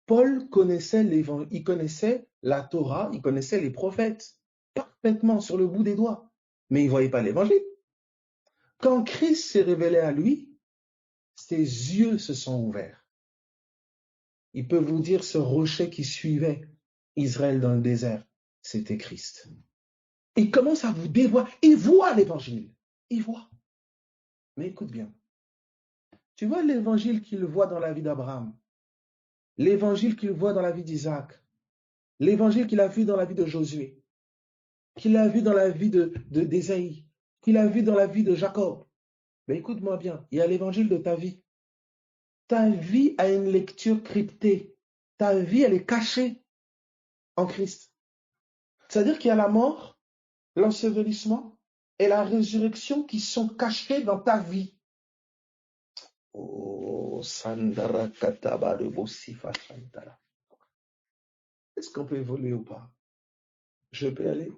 Paul connaissait l'Évangile, il connaissait la Torah, il connaissait les prophètes parfaitement sur le bout des doigts, mais il ne voyait pas l'Évangile. Quand Christ s'est révélé à lui, ses yeux se sont ouverts. Il peut vous dire ce rocher qui suivait Israël dans le désert, c'était Christ. Il commence à vous dévoiler, il voit l'Évangile, il voit. Mais écoute bien, tu vois l'Évangile qu'il voit dans la vie d'Abraham, l'Évangile qu'il voit dans la vie d'Isaac, l'Évangile qu'il a vu dans la vie de Josué, qu'il a vu dans la vie d'Ésaïe, qu'il a vu dans la vie de Jacob. Mais écoute-moi bien, il y a l'évangile de ta vie. Ta vie a une lecture cryptée. Ta vie, elle est cachée en Christ. C'est-à-dire qu'il y a la mort, l'ensevelissement et la résurrection qui sont cachés dans ta vie. Oh, Sandara Kataba de Bosifa Santara. Est-ce qu'on peut évoluer ou pas? Je peux aller?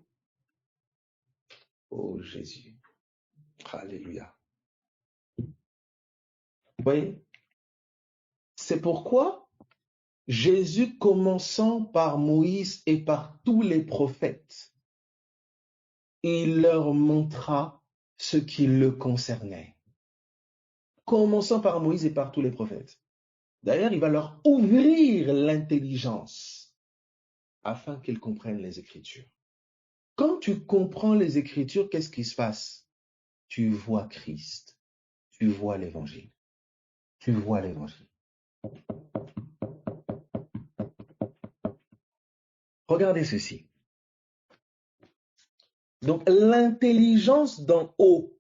Oh Jésus. Alléluia. Vous voyez? C'est pourquoi Jésus, commençant par Moïse et par tous les prophètes, il leur montra ce qui le concernait. Commençant par Moïse et par tous les prophètes. D'ailleurs, il va leur ouvrir l'intelligence afin qu'ils comprennent les Écritures. Quand tu comprends les Écritures, qu'est-ce qui se passe? Tu vois Christ. Tu vois l'Évangile. Tu vois l'Évangile. Regardez ceci. Donc, l'intelligence d'en haut,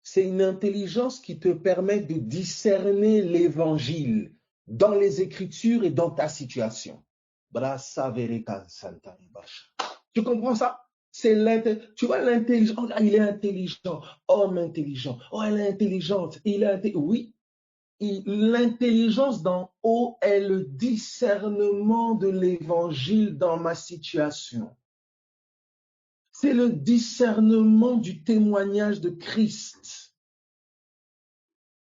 c'est une intelligence qui te permet de discerner l'évangile dans les Écritures et dans ta situation. Tu comprends ça? Tu vois l'intelligence. Oh, il est intelligent. Homme intelligent. Oh, elle est intelligente. Oui. L'intelligence d'en haut est le discernement de l'évangile dans ma situation. C'est le discernement du témoignage de Christ.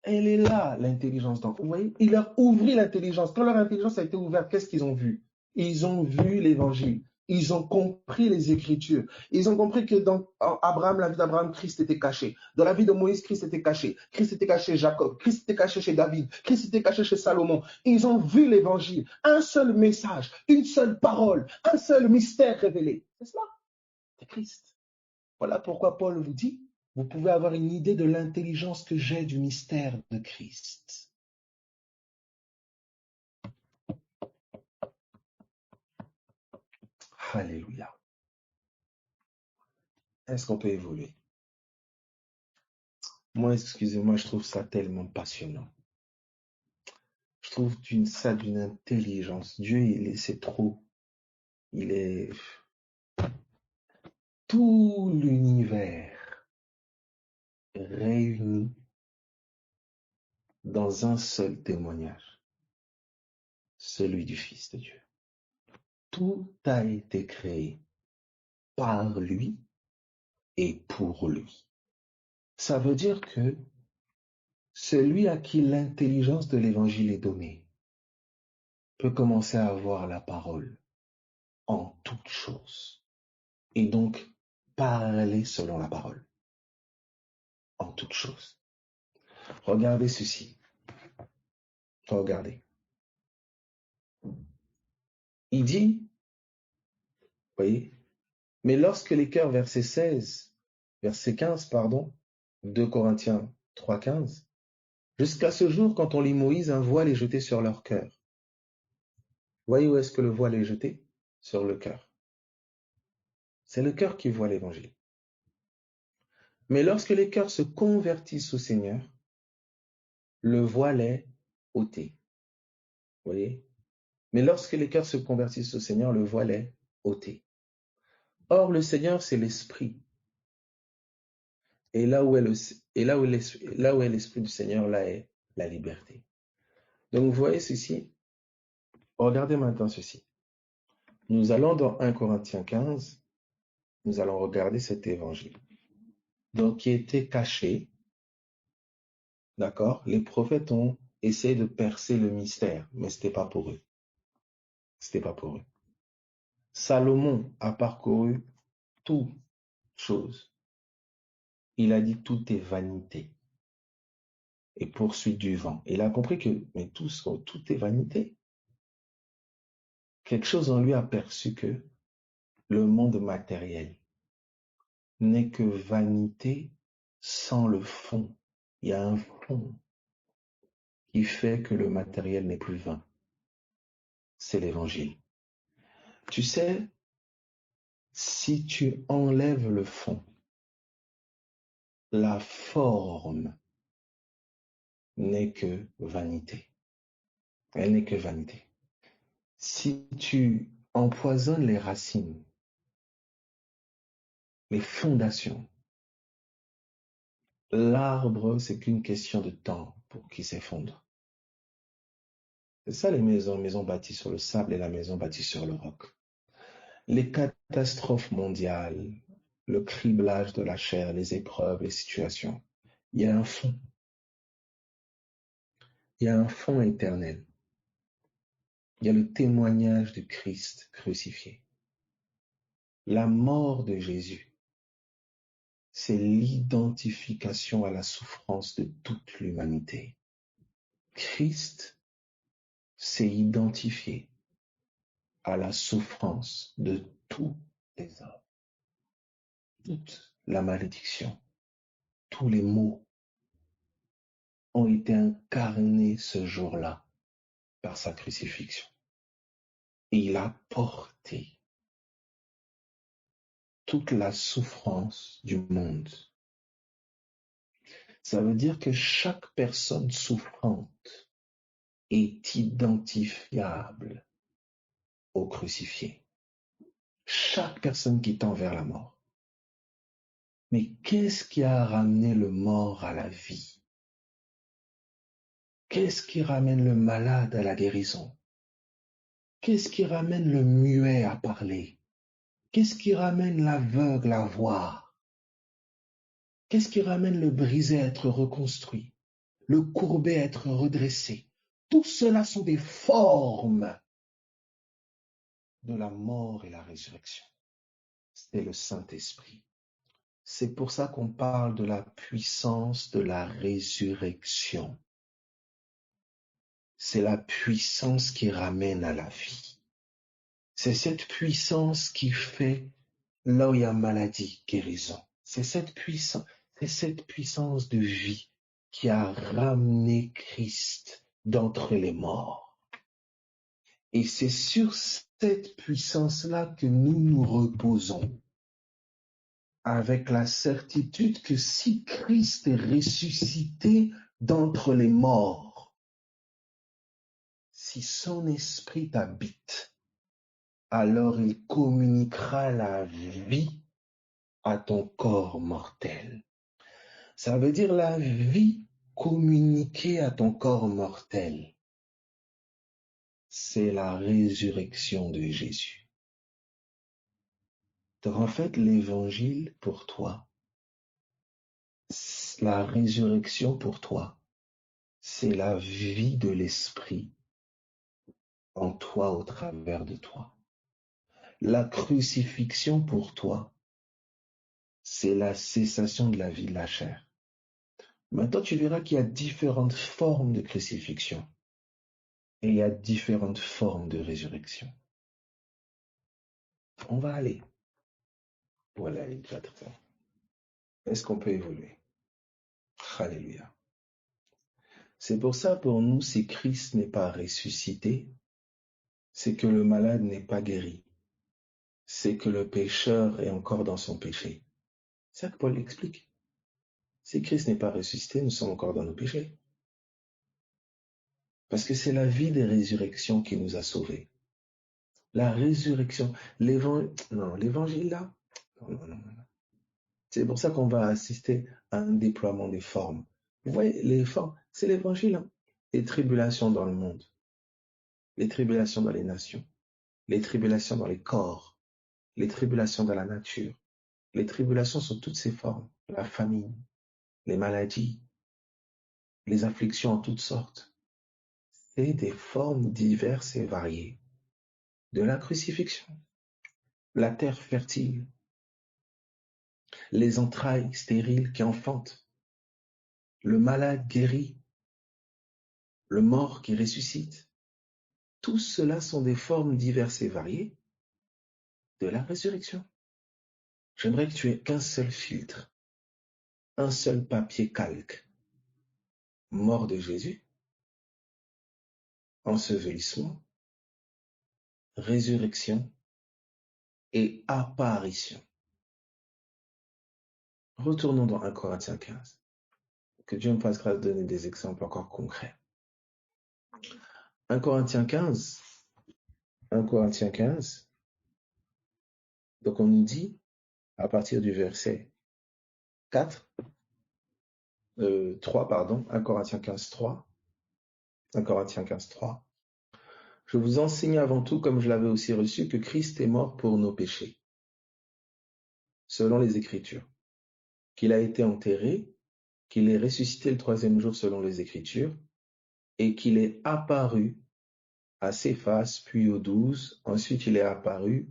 Elle est là, l'intelligence. Donc, vous voyez, il leur ouvrit l'intelligence. Quand leur intelligence a été ouverte, qu'est-ce qu'ils ont vu? Ils ont vu l'évangile. Ils ont compris les Écritures. Ils ont compris que dans Abraham, la vie d'Abraham, Christ était caché. Dans la vie de Moïse, Christ était caché. Christ était caché chez Jacob. Christ était caché chez David. Christ était caché chez Salomon. Ils ont vu l'évangile. Un seul message, une seule parole, un seul mystère révélé. C'est cela, c'est Christ. Voilà pourquoi Paul vous dit, vous pouvez avoir une idée de l'intelligence que j'ai du mystère de Christ. Alléluia. Est-ce qu'on peut évoluer? Moi, excusez-moi, je trouve ça tellement passionnant. Je trouve ça d'une intelligence. Dieu, c'est trop. Il est tout l'univers réuni dans un seul témoignage, celui du Fils de Dieu. Tout a été créé par lui et pour lui. Ça veut dire que celui à qui l'intelligence de l'évangile est donnée peut commencer à avoir la parole en toutes choses et donc parler selon la parole en toutes choses. Regardez ceci. Regardez. Il dit, voyez, mais lorsque les cœurs, verset 15, pardon, 2 Corinthiens 3, 15, jusqu'à ce jour, quand on lit Moïse, un voile est jeté sur leur cœur. Voyez où est-ce que le voile est jeté? Sur le cœur. C'est le cœur qui voit l'évangile. Mais lorsque les cœurs se convertissent au Seigneur, le voile est ôté. Vous voyez? Mais lorsque les cœurs se convertissent au Seigneur, le voile est ôté. Or, le Seigneur, c'est l'Esprit. Et là où est l'Esprit du Seigneur, là est la liberté. Donc, vous voyez ceci. Regardez maintenant ceci. Nous allons dans 1 Corinthiens 15. Nous allons regarder cet évangile. Donc, qui était caché. D'accord? Les prophètes ont essayé de percer le mystère, mais ce n'était pas pour eux. C'était pas pour eux. Salomon a parcouru toutes choses. Il a dit tout est vanité et poursuite du vent. Il a compris que mais tout est vanité. Quelque chose en lui a perçu que le monde matériel n'est que vanité sans le fond. Il y a un fond qui fait que le matériel n'est plus vain. C'est l'évangile. Tu sais, si tu enlèves le fond, la forme n'est que vanité. Elle n'est que vanité. Si tu empoisonnes les racines, les fondations, l'arbre, c'est qu'une question de temps pour qu'il s'effondre. C'est ça les maisons bâties sur le sable et la maison bâtie sur le roc. Les catastrophes mondiales, le criblage de la chair, les épreuves, les situations, il y a un fond. Il y a un fond éternel. Il y a le témoignage du Christ crucifié. La mort de Jésus, c'est l'identification à la souffrance de toute l'humanité. Christ s'est identifié à la souffrance de tous les hommes. Toute la malédiction, tous les maux ont été incarnés ce jour-là par sa crucifixion. Et il a porté toute la souffrance du monde. Ça veut dire que chaque personne souffrante est identifiable au crucifié. Chaque personne qui tend vers la mort. Mais qu'est-ce qui a ramené le mort à la vie? Qu'est-ce qui ramène le malade à la guérison? Qu'est-ce qui ramène le muet à parler? Qu'est-ce qui ramène l'aveugle à voir? Qu'est-ce qui ramène le brisé à être reconstruit? Le courbé à être redressé? Tout cela sont des formes de la mort et la résurrection. C'est le Saint-Esprit. C'est pour ça qu'on parle de la puissance de la résurrection. C'est la puissance qui ramène à la vie. C'est cette puissance qui fait là où il y a maladie, guérison. C'est cette puissance de vie qui a ramené Christ d'entre les morts. Et c'est sur cette puissance-là que nous nous reposons, avec la certitude que si Christ est ressuscité d'entre les morts, si son esprit t'habite, alors il communiquera la vie à ton corps mortel. Ça veut dire la vie communiquée à ton corps mortel. C'est la résurrection de Jésus. Donc en fait, l'évangile pour toi, la résurrection pour toi, c'est la vie de l'esprit en toi au travers de toi. La crucifixion pour toi, c'est la cessation de la vie de la chair. Maintenant, tu verras qu'il y a différentes formes de crucifixion et il y a différentes formes de résurrection. On va aller pour la ligne 4. Est-ce qu'on peut évoluer? Alléluia. C'est pour ça, pour nous, si Christ n'est pas ressuscité, c'est que le malade n'est pas guéri. C'est que le pécheur est encore dans son péché. C'est ça que Paul explique. Si Christ n'est pas ressuscité, nous sommes encore dans nos péchés. Parce que c'est la vie des résurrections qui nous a sauvés. La résurrection, l'évangile là, non. C'est pour ça qu'on va assister à un déploiement des formes. Vous voyez, les formes, c'est l'évangile. Hein. Les tribulations dans le monde, les tribulations dans les nations, les tribulations dans les corps, les tribulations dans la nature. Les tribulations sont toutes ces formes. La famine, les maladies, les afflictions en toutes sortes. C'est des formes diverses et variées de la crucifixion. La terre fertile, les entrailles stériles qui enfantent, le malade guéri, le mort qui ressuscite. Tout cela sont des formes diverses et variées de la résurrection. J'aimerais que tu aies qu'un seul filtre, un seul papier calque. Mort de Jésus, ensevelissement, résurrection et apparition. Retournons dans 1 Corinthiens 15. Que Dieu me fasse grâce de donner des exemples encore concrets. 1 Corinthiens 15. 1 Corinthiens 15. Donc on nous dit, à partir du verset 4, 3, pardon, 1 Corinthiens 15, 3. 1 Corinthiens 15, 3. Je vous enseigne avant tout, comme je l'avais aussi reçu, que Christ est mort pour nos péchés, selon les Écritures, qu'il a été enterré, qu'il est ressuscité le troisième jour selon les Écritures, et qu'il est apparu à Céphas, puis aux 12. Ensuite, il est apparu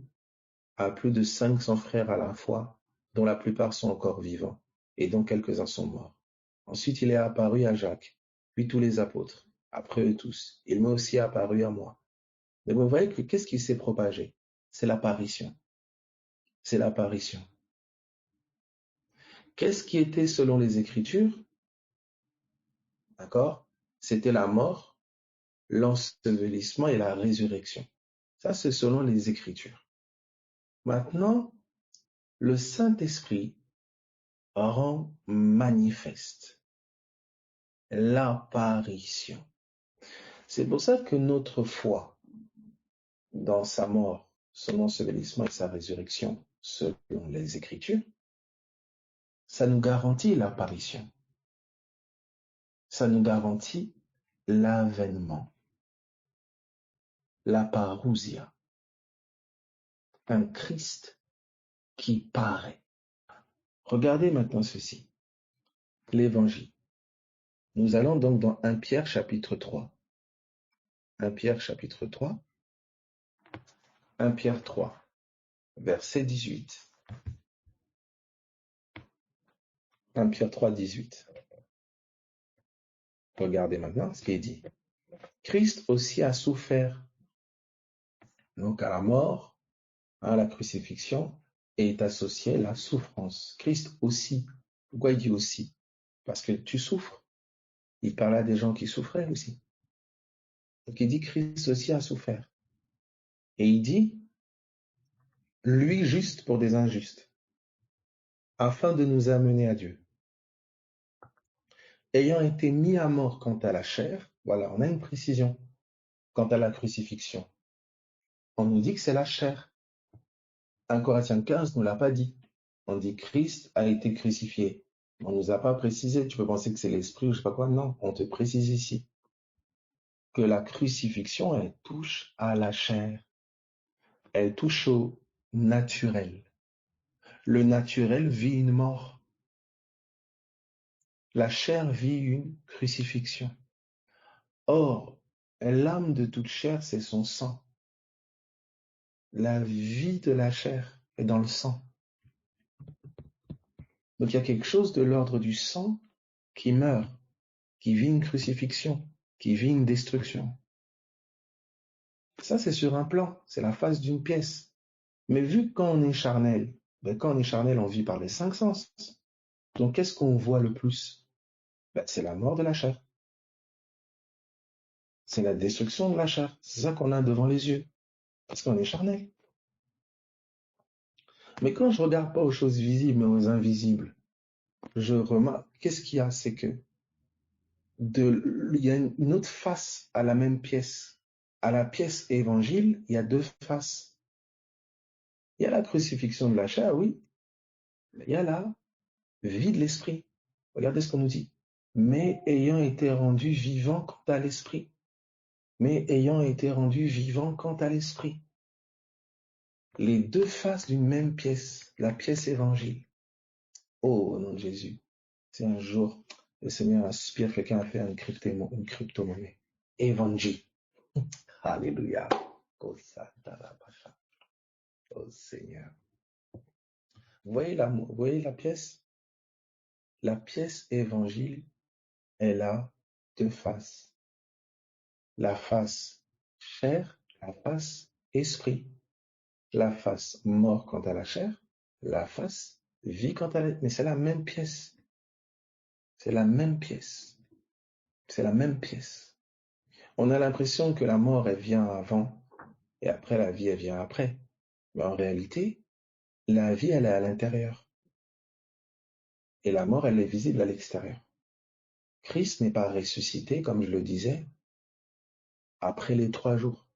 à plus de 500 frères à la fois, dont la plupart sont encore vivants, et dont quelques-uns sont morts. Ensuite, il est apparu à Jacques, puis tous les apôtres. Après eux tous, il m'est aussi apparu à moi. Mais vous voyez que qu'est-ce qui s'est propagé? C'est l'apparition. C'est l'apparition. Qu'est-ce qui était selon les Écritures? D'accord? C'était la mort, l'ensevelissement et la résurrection. Ça, c'est selon les Écritures. Maintenant, le Saint-Esprit rend manifeste l'apparition. C'est pour ça que notre foi dans sa mort, son ensevelissement et sa résurrection, selon les Écritures, ça nous garantit l'apparition. Ça nous garantit l'avènement, la parousia, un Christ qui paraît. Regardez maintenant ceci, l'Évangile. Nous allons donc dans 1 Pierre chapitre 3. 1 Pierre chapitre 3. 1 Pierre 3, verset 18. 1 Pierre 3, 18. Regardez maintenant ce qui est dit. Christ aussi a souffert, donc à la mort, à la crucifixion, et est associé la souffrance. Christ aussi. Pourquoi il dit aussi? Parce que tu souffres. Il parle à des gens qui souffraient aussi. Donc il dit Christ aussi a souffert. Et il dit, lui juste pour des injustes, afin de nous amener à Dieu. Ayant été mis à mort quant à la chair, voilà, on a une précision. Quant à la crucifixion, on nous dit que c'est la chair. 1 Corinthiens 15 ne nous l'a pas dit. On dit Christ a été crucifié. On ne nous a pas précisé. Tu peux penser que c'est l'esprit ou je sais pas quoi. Non, on te précise ici que la crucifixion, elle touche à la chair. Elle touche au naturel. Le naturel vit une mort. La chair vit une crucifixion. Or, l'âme de toute chair, c'est son sang. La vie de la chair est dans le sang. Donc il y a quelque chose de l'ordre du sang qui meurt, qui vit une crucifixion, qui vit une destruction. Ça, c'est sur un plan, c'est la face d'une pièce. Mais vu que quand on est charnel, quand on est charnel, on vit par les 5 sens. Donc qu'est-ce qu'on voit le plus? C'est la mort de la chair. C'est la destruction de la chair. C'est ça qu'on a devant les yeux, parce qu'on est charnel. Mais quand je regarde pas aux choses visibles, mais aux invisibles, je remarque, qu'est-ce qu'il y a? C'est que il y a une autre face à la même pièce. À la pièce évangile, il y a deux faces. Il y a la crucifixion de la chair, oui. Mais il y a la vie de l'esprit. Regardez ce qu'on nous dit. Mais ayant été rendu vivant quant à l'esprit. Mais ayant été rendu vivant quant à l'esprit. Les deux faces d'une même pièce, la pièce évangile. Oh, au nom de Jésus. C'est un jour, le Seigneur inspire quelqu'un à faire une crypto-monnaie. Évangile. Alléluia. Oh Seigneur. Vous voyez la pièce? La pièce évangile, elle a deux faces. La face chair, la face esprit. La face mort quant à la chair, la face vie quant à l'être. Mais c'est la même pièce. C'est la même pièce. C'est la même pièce. On a l'impression que la mort, elle vient avant et après la vie, elle vient après. Mais en réalité, la vie, elle est à l'intérieur. Et la mort, elle est visible à l'extérieur. Christ n'est pas ressuscité, comme je le disais, après les 3 jours.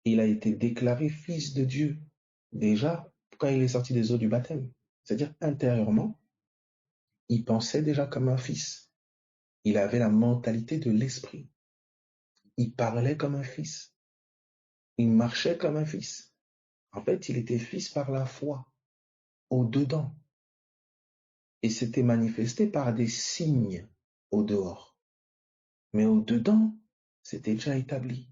Il a été déclaré fils de Dieu, déjà, quand il est sorti des eaux du baptême. C'est-à-dire, intérieurement, il pensait déjà comme un fils. Il avait la mentalité de l'esprit. Il parlait comme un fils. Il marchait comme un fils. En fait, il était fils par la foi, au-dedans. Et c'était manifesté par des signes au dehors. Mais au-dedans, c'était déjà établi.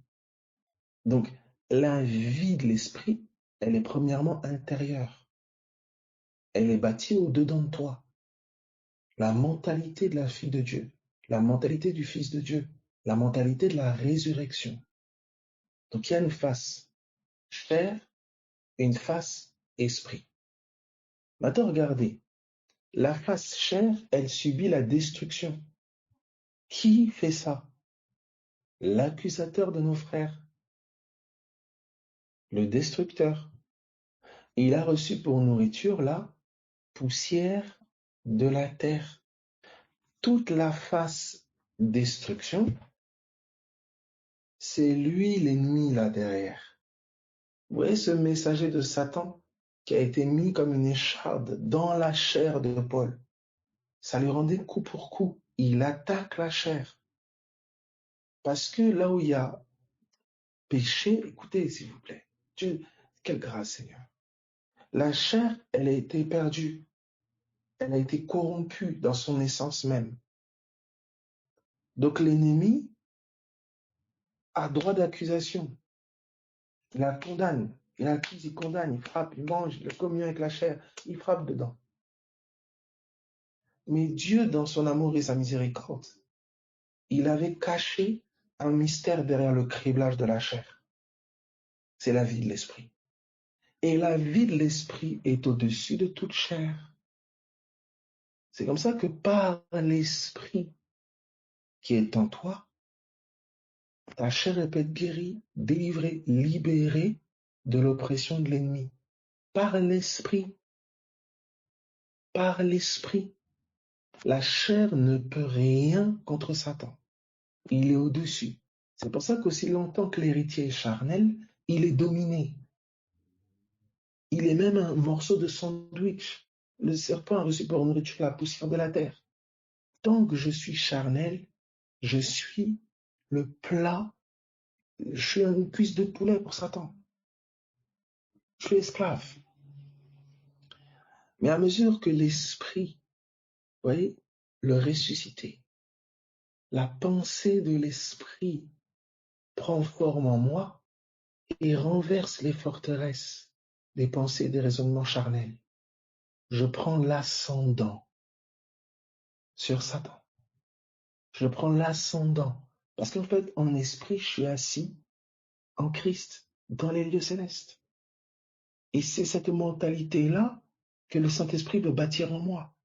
Donc, la vie de l'esprit, elle est premièrement intérieure. Elle est bâtie au-dedans de toi. La mentalité de la fille de Dieu, la mentalité du fils de Dieu, la mentalité de la résurrection. Donc, il y a une face chair et une face esprit. Maintenant, regardez. La face chair, elle subit la destruction. Qui fait ça? L'accusateur de nos frères, le destructeur. Et il a reçu pour nourriture la poussière de la terre. Toute la face destruction, c'est lui l'ennemi là derrière. Vous voyez ce messager de Satan qui a été mis comme une écharde dans la chair de Paul. Ça lui rendait coup pour coup. Il attaque la chair. Parce que là où il y a péché, écoutez s'il vous plaît, Dieu, quelle grâce Seigneur. La chair, elle a été perdue. Elle a été corrompue dans son essence même. Donc l'ennemi a droit d'accusation. Il la condamne, il accuse, il condamne, il frappe, il mange, il communion avec la chair, il frappe dedans. Mais Dieu, dans son amour et sa miséricorde, il avait caché un mystère derrière le criblage de la chair. C'est la vie de l'esprit. Et la vie de l'esprit est au-dessus de toute chair. C'est comme ça que par l'esprit qui est en toi, ta chair peut être guérie, délivrée, libérée de l'oppression de l'ennemi. Par l'esprit. Par l'esprit. La chair ne peut rien contre Satan. Il est au-dessus. C'est pour ça qu'aussi longtemps que l'héritier est charnel, il est dominé. Il est même un morceau de sandwich. Le serpent a reçu pour nourriture la poussière de la terre. Tant que je suis charnel, je suis le plat, je suis une cuisse de poulet pour Satan. Je suis esclave. Mais à mesure que l'esprit, vous voyez, le ressuscité, la pensée de l'esprit prend forme en moi et renverse les forteresses des pensées et des raisonnements charnels. Je prends l'ascendant sur Satan. Je prends l'ascendant. Parce qu'en fait, en esprit, je suis assis en Christ, dans les lieux célestes. Et c'est cette mentalité-là que le Saint-Esprit veut bâtir en moi.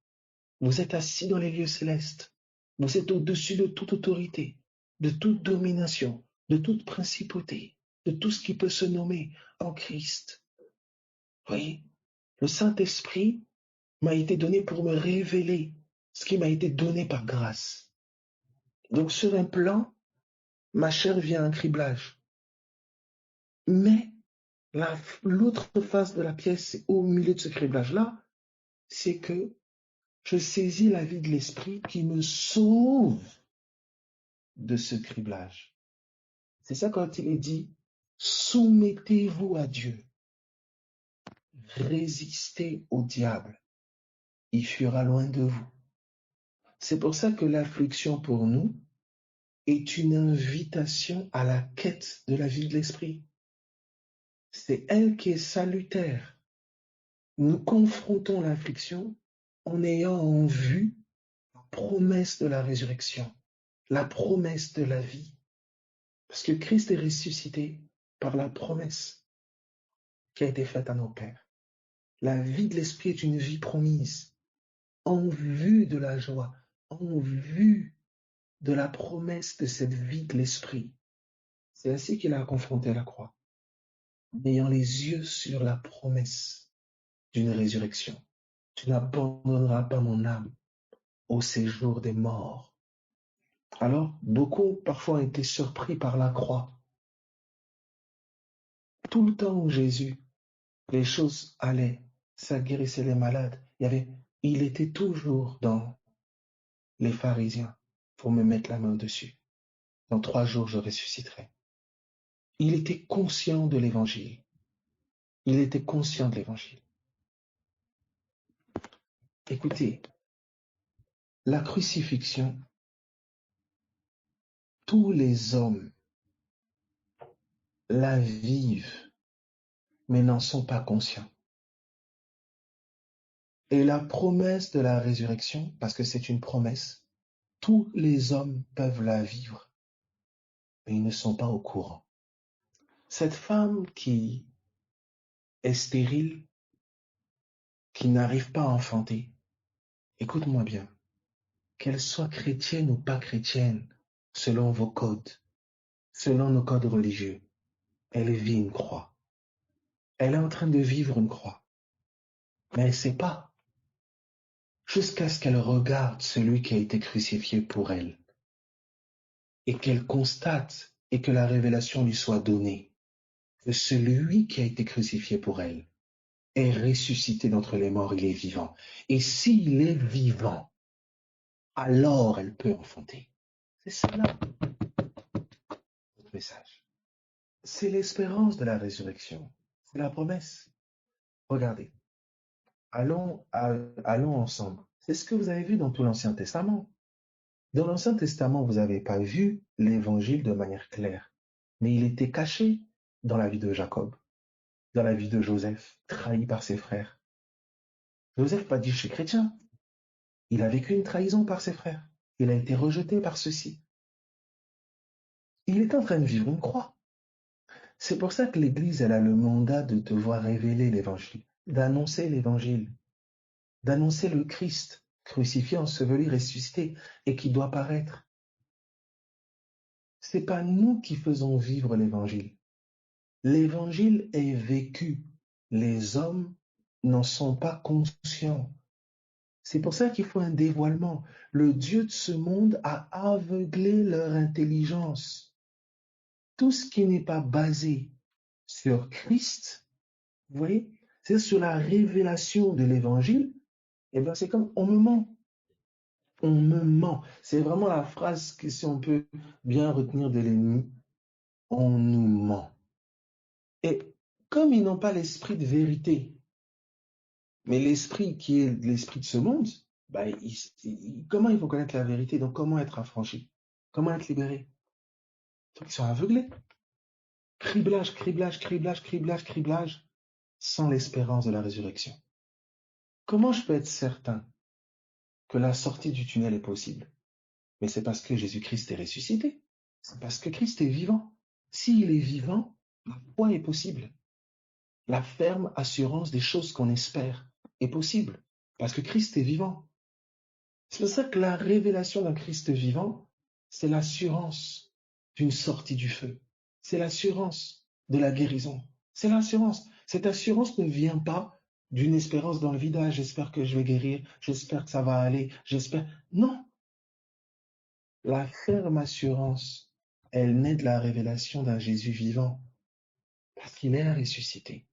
Vous êtes assis dans les lieux célestes. Vous êtes au-dessus de toute autorité, de toute domination, de toute principauté, de tout ce qui peut se nommer en Christ. Vous voyez, le Saint-Esprit m'a été donné pour me révéler ce qui m'a été donné par grâce. Donc sur un plan, ma chair vient à un criblage. Mais l'autre face de la pièce, au milieu de ce criblage-là, c'est que je saisis la vie de l'esprit qui me sauve de ce criblage. C'est ça quand il est dit, soumettez-vous à Dieu, résistez au diable, il fuira loin de vous. C'est pour ça que l'affliction pour nous est une invitation à la quête de la vie de l'esprit. C'est elle qui est salutaire. Nous confrontons l'affliction en ayant en vue la promesse de la résurrection, la promesse de la vie. Parce que Christ est ressuscité par la promesse qui a été faite à nos pères. La vie de l'esprit est une vie promise, en vue de la joie, en vue de la promesse de cette vie de l'esprit. C'est ainsi qu'il a confronté la croix, en ayant les yeux sur la promesse d'une résurrection. Tu n'abandonneras pas mon âme au séjour des morts. Alors, beaucoup parfois ont été surpris par la croix. Tout le temps où Jésus, les choses allaient, ça guérissait les malades, il était toujours dans les pharisiens pour me mettre la main au-dessus. Dans 3 jours, je ressusciterai. Il était conscient de l'évangile. Il était conscient de l'évangile. Écoutez, la crucifixion, tous les hommes la vivent, mais n'en sont pas conscients. Et la promesse de la résurrection, parce que c'est une promesse, tous les hommes peuvent la vivre, mais ils ne sont pas au courant. Cette femme qui est stérile, qui n'arrive pas à enfanter, écoute-moi bien, qu'elle soit chrétienne ou pas chrétienne, selon vos codes, selon nos codes religieux, elle vit une croix. Elle est en train de vivre une croix, mais elle ne sait pas, jusqu'à ce qu'elle regarde celui qui a été crucifié pour elle et qu'elle constate et que la révélation lui soit donnée que celui qui a été crucifié pour elle est ressuscité d'entre les morts, il est vivant. Et s'il est vivant, alors elle peut enfanter. C'est cela notre message. C'est l'espérance de la résurrection. C'est la promesse. Regardez, allons ensemble. C'est ce que vous avez vu dans tout l'Ancien Testament. Dans l'Ancien Testament, vous n'avez pas vu l'évangile de manière claire, mais il était caché dans la vie de Jacob, dans la vie de Joseph, trahi par ses frères. Joseph pas dit je suis chrétien. Il a vécu une trahison par ses frères. Il a été rejeté par ceux-ci. Il est en train de vivre une croix. C'est pour ça que l'Église, elle a le mandat de devoir révéler l'Évangile, d'annoncer l'Évangile, d'annoncer le Christ crucifié, enseveli, ressuscité et qui doit paraître. C'est pas nous qui faisons vivre l'Évangile. L'Évangile est vécu. Les hommes n'en sont pas conscients. C'est pour ça qu'il faut un dévoilement. Le Dieu de ce monde a aveuglé leur intelligence. Tout ce qui n'est pas basé sur Christ, vous voyez, c'est sur la révélation de l'Évangile, et bien c'est comme on me ment. On me ment. C'est vraiment la phrase que si on peut bien retenir de l'ennemi, on nous ment. Et comme ils n'ont pas l'esprit de vérité, mais l'esprit qui est l'esprit de ce monde, bah, comment ils vont connaître la vérité? Donc comment être affranchis? Comment être libérés? Donc ils sont aveuglés. Criblage, criblage, criblage, criblage, criblage, sans l'espérance de la résurrection. Comment je peux être certain que la sortie du tunnel est possible? Mais c'est parce que Jésus-Christ est ressuscité. C'est parce que Christ est vivant. S'il est vivant, la foi est possible. La ferme assurance des choses qu'on espère est possible. Parce que Christ est vivant. C'est pour ça que la révélation d'un Christ vivant, c'est l'assurance d'une sortie du feu. C'est l'assurance de la guérison. C'est l'assurance. Cette assurance ne vient pas d'une espérance dans le vide. Ah, j'espère que je vais guérir. J'espère que ça va aller. J'espère. Non. La ferme assurance, elle naît de la révélation d'un Jésus vivant. Parce qu'il est ressuscité.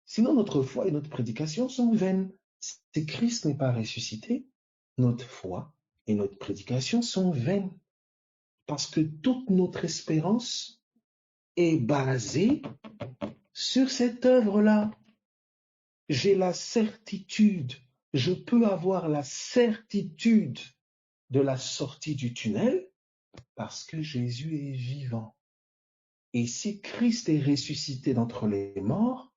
Sinon, notre foi et notre prédication sont vaines. Si Christ n'est pas ressuscité, notre foi et notre prédication sont vaines. Parce que toute notre espérance est basée sur cette œuvre-là. J'ai la certitude, je peux avoir la certitude de la sortie du tunnel parce que Jésus est vivant. Et si Christ est ressuscité d'entre les morts,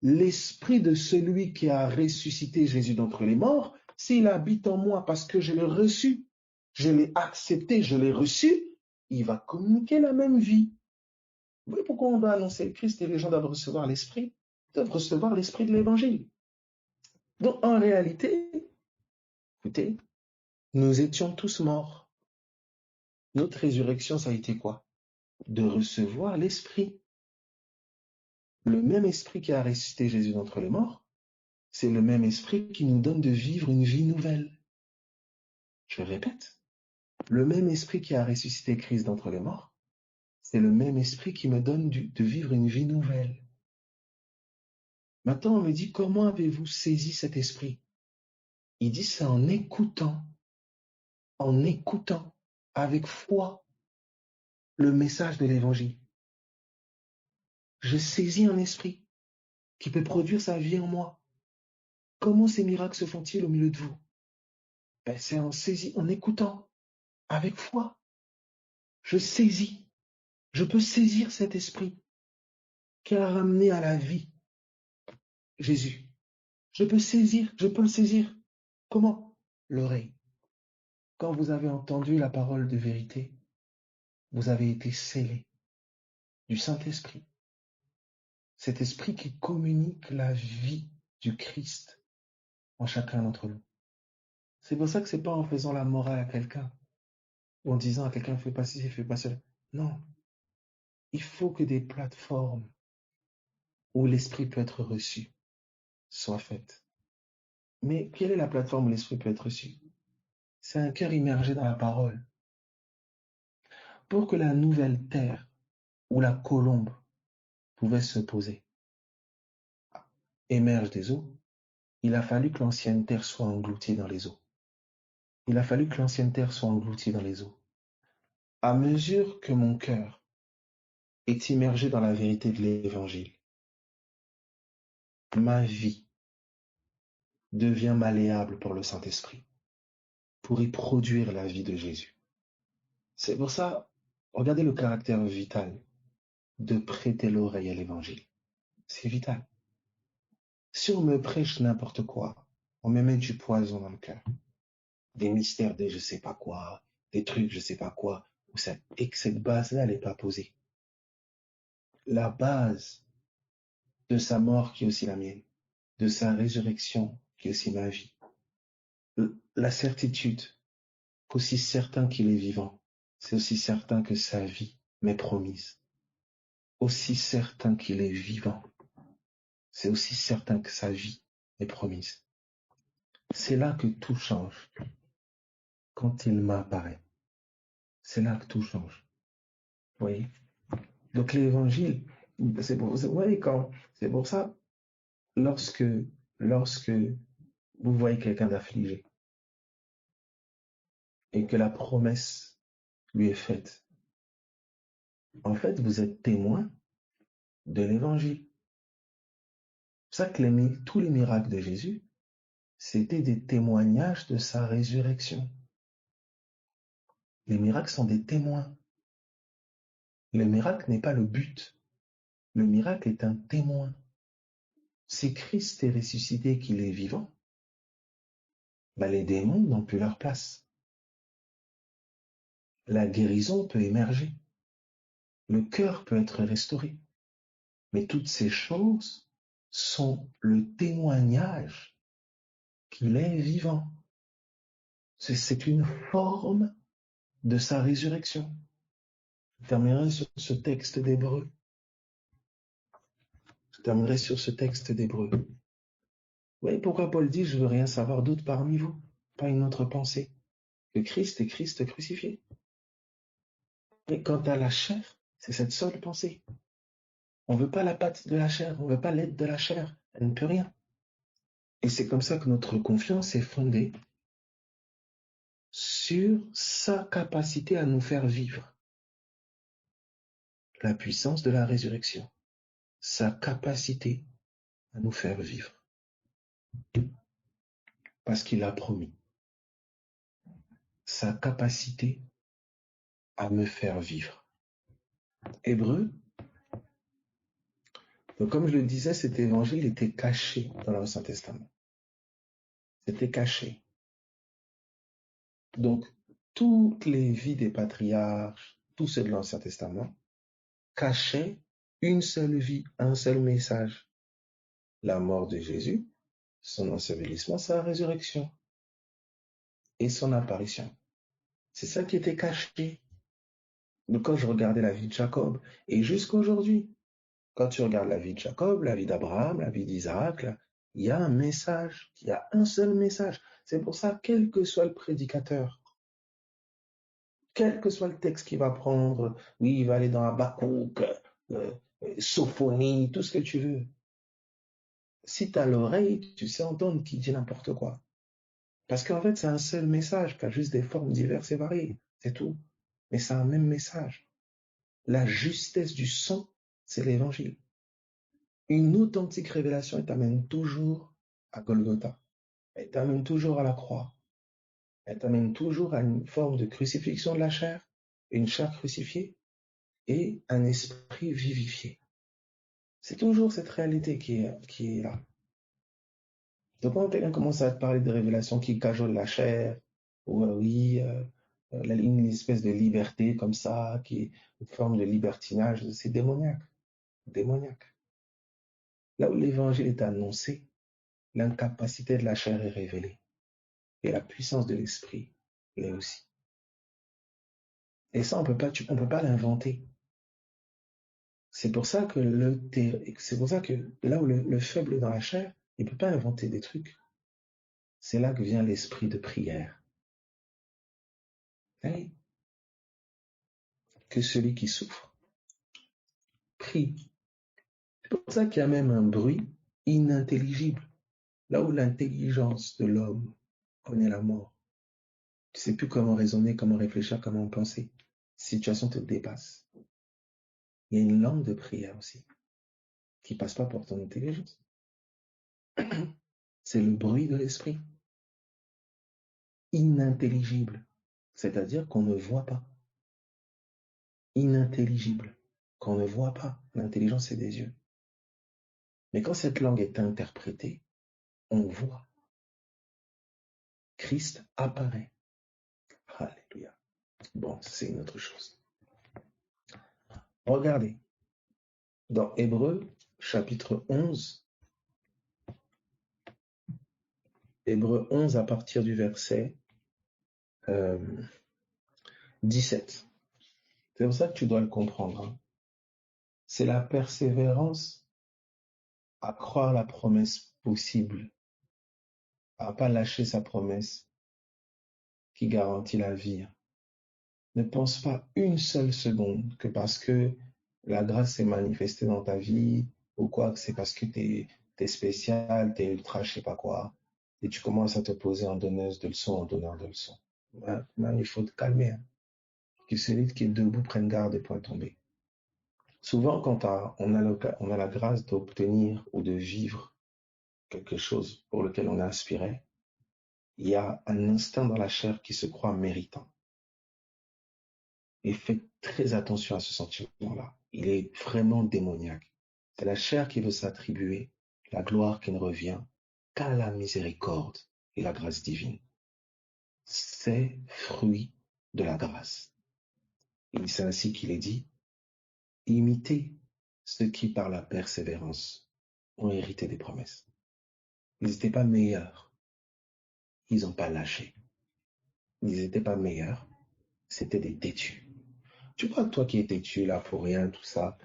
l'esprit de celui qui a ressuscité Jésus d'entre les morts, s'il habite en moi parce que je l'ai reçu, je l'ai accepté, je l'ai reçu, il va communiquer la même vie. Vous voyez pourquoi on doit annoncer le Christ et les gens doivent recevoir l'esprit? Ils doivent recevoir l'esprit de l'évangile. Donc en réalité, écoutez, nous étions tous morts. Notre résurrection, ça a été quoi? De recevoir l'esprit. Le même esprit qui a ressuscité Jésus d'entre les morts, c'est le même esprit qui nous donne de vivre une vie nouvelle. Je répète, le même esprit qui a ressuscité Christ d'entre les morts, c'est le même esprit qui me donne de vivre une vie nouvelle. Maintenant, on me dit, comment avez-vous saisi cet esprit? Il dit, c'est en écoutant avec foi le message de l'évangile. Je saisis un esprit qui peut produire sa vie en moi. Comment ces miracles se font-ils au milieu de vous? Ben, c'est en écoutant avec foi. Je saisis. Je peux saisir cet esprit qui a ramené à la vie Jésus. Je peux le saisir. Comment? L'oreille. Quand vous avez entendu la parole de vérité, vous avez été scellé du Saint-Esprit. Cet esprit qui communique la vie du Christ en chacun d'entre nous. C'est pour ça que c'est pas en faisant la morale à quelqu'un, ou en disant à quelqu'un fais pas ci, fais pas cela. Non. Il faut que des plateformes où l'Esprit peut être reçu soit faite. Mais quelle est la plateforme où l'Esprit peut être reçu? C'est un cœur immergé dans la parole. Pour que la nouvelle terre où la colombe pouvait se poser émerge des eaux, il a fallu que l'ancienne terre soit engloutie dans les eaux. Il a fallu que l'ancienne terre soit engloutie dans les eaux. À mesure que mon cœur est immergé dans la vérité de l'Évangile, ma vie devient malléable pour le Saint-Esprit, pour y produire la vie de Jésus. C'est pour ça, regardez le caractère vital de prêter l'oreille à l'Évangile. C'est vital. Si on me prêche n'importe quoi, on me met du poison dans le cœur, des mystères de je sais pas quoi, des trucs je sais pas quoi, et que cette base-là n'est pas posée. La base de sa mort qui est aussi la mienne, de sa résurrection qui est aussi ma vie, la certitude qu'aussi certain qu'il est vivant, c'est aussi certain que sa vie m'est promise. Aussi certain qu'il est vivant, c'est aussi certain que sa vie est promise. C'est là que tout change. Quand il m'apparaît, c'est là que tout change. Vous voyez? Donc l'évangile, c'est pour ça, lorsque vous voyez quelqu'un d'affligé et que la promesse lui est faite, en fait, vous êtes témoin de l'évangile. C'est pour ça que tous les miracles de Jésus, c'était des témoignages de sa résurrection. Les miracles sont des témoins. Le miracle n'est pas le but. Le miracle est un témoin. Si Christ est ressuscité, qu'il est vivant, les démons n'ont plus leur place. La guérison peut émerger. Le cœur peut être restauré. Mais toutes ces choses sont le témoignage qu'il est vivant. C'est une forme de sa résurrection. Je terminerai sur ce texte d'Hébreu. Vous voyez pourquoi Paul dit « Je veux rien savoir d'autre parmi vous, pas une autre pensée, que Christ est Christ crucifié. » Et quant à la chair, c'est cette seule pensée. On ne veut pas la pâte de la chair, on ne veut pas l'aide de la chair, elle ne peut rien. Et c'est comme ça que notre confiance est fondée sur sa capacité à nous faire vivre la puissance de la résurrection, sa capacité à nous faire vivre. Parce qu'il a promis sa capacité à me faire vivre. Hébreu, donc comme je le disais, cet évangile était caché dans l'Ancien Testament. C'était caché. Donc, toutes les vies des patriarches, tous ceux de l'Ancien Testament, cachaient une seule vie, un seul message. La mort de Jésus, son ensevelissement, sa résurrection et son apparition. C'est ça qui était caché. Donc, quand je regardais la vie de Jacob, et jusqu'à aujourd'hui, quand tu regardes la vie de Jacob, la vie d'Abraham, la vie d'Isaac, il y a un message, il y a un seul message. C'est pour ça, quel que soit le prédicateur, quel que soit le texte qu'il va prendre, oui, il va aller dans Habakkuk, Sophonie, tout ce que tu veux. Si tu as l'oreille, tu sais entendre qui dit n'importe quoi. Parce qu'en fait, c'est un seul message qui a juste des formes diverses et variées. C'est tout. Mais c'est un même message. La justesse du son, c'est l'évangile. Une authentique révélation, elle t'amène toujours à Golgotha. Elle t'amène toujours à la croix. Elle t'amène toujours à une forme de crucifixion de la chair, une chair crucifiée et un esprit vivifié. C'est toujours cette réalité qui est là. Donc quand quelqu'un commence à te parler de révélation qui cajole la chair, ou une espèce de liberté comme ça, qui est une forme de libertinage, c'est démoniaque. Démoniaque. Là où l'évangile est annoncé, l'incapacité de la chair est révélée. Et la puissance de l'esprit l'est aussi. Et ça, on peut pas l'inventer. C'est pour ça que c'est pour ça que là où le faible dans la chair, il ne peut pas inventer des trucs. C'est là que vient l'esprit de prière. Hey, que celui qui souffre prie. C'est pour ça qu'il y a même un bruit inintelligible. Là où l'intelligence de l'homme connaît la mort, tu ne sais plus comment raisonner, comment réfléchir, comment penser. La situation te dépasse. Il y a une langue de prière aussi qui ne passe pas pour ton intelligence. C'est le bruit de l'esprit. Inintelligible, c'est-à-dire qu'on ne voit pas. Inintelligible, qu'on ne voit pas. L'intelligence, c'est des yeux. Mais quand cette langue est interprétée, on voit. Christ apparaît. Alléluia. Bon, c'est une autre chose. Regardez, dans Hébreux, chapitre 11, Hébreux 11 à partir du verset 17. C'est pour ça que tu dois le comprendre. Hein. C'est la persévérance à croire la promesse possible, à ne pas lâcher sa promesse qui garantit la vie. Ne pense pas une seule seconde que parce que la grâce s'est manifestée dans ta vie ou quoi, que c'est parce que tu es spécial, tu es ultra, je sais pas quoi, et tu commences à te poser en donneuse de leçons, en donneur de leçons. Maintenant, il faut te calmer. Hein. Que celui qui est debout prenne garde et point tomber. Souvent, quand on a la grâce d'obtenir ou de vivre quelque chose pour lequel on est inspiré, il y a un instinct dans la chair qui se croit méritant. Et faites très attention à ce sentiment-là. Il est vraiment démoniaque. C'est la chair qui veut s'attribuer la gloire qui ne revient qu'à la miséricorde et la grâce divine. C'est fruit de la grâce. Et c'est ainsi qu'il est dit, imitez ceux qui, par la persévérance, ont hérité des promesses. Ils n'étaient pas meilleurs. Ils n'ont pas lâché. Ils n'étaient pas meilleurs. C'était des têtus. Tu vois, toi qui es têtu là pour rien, tout ça,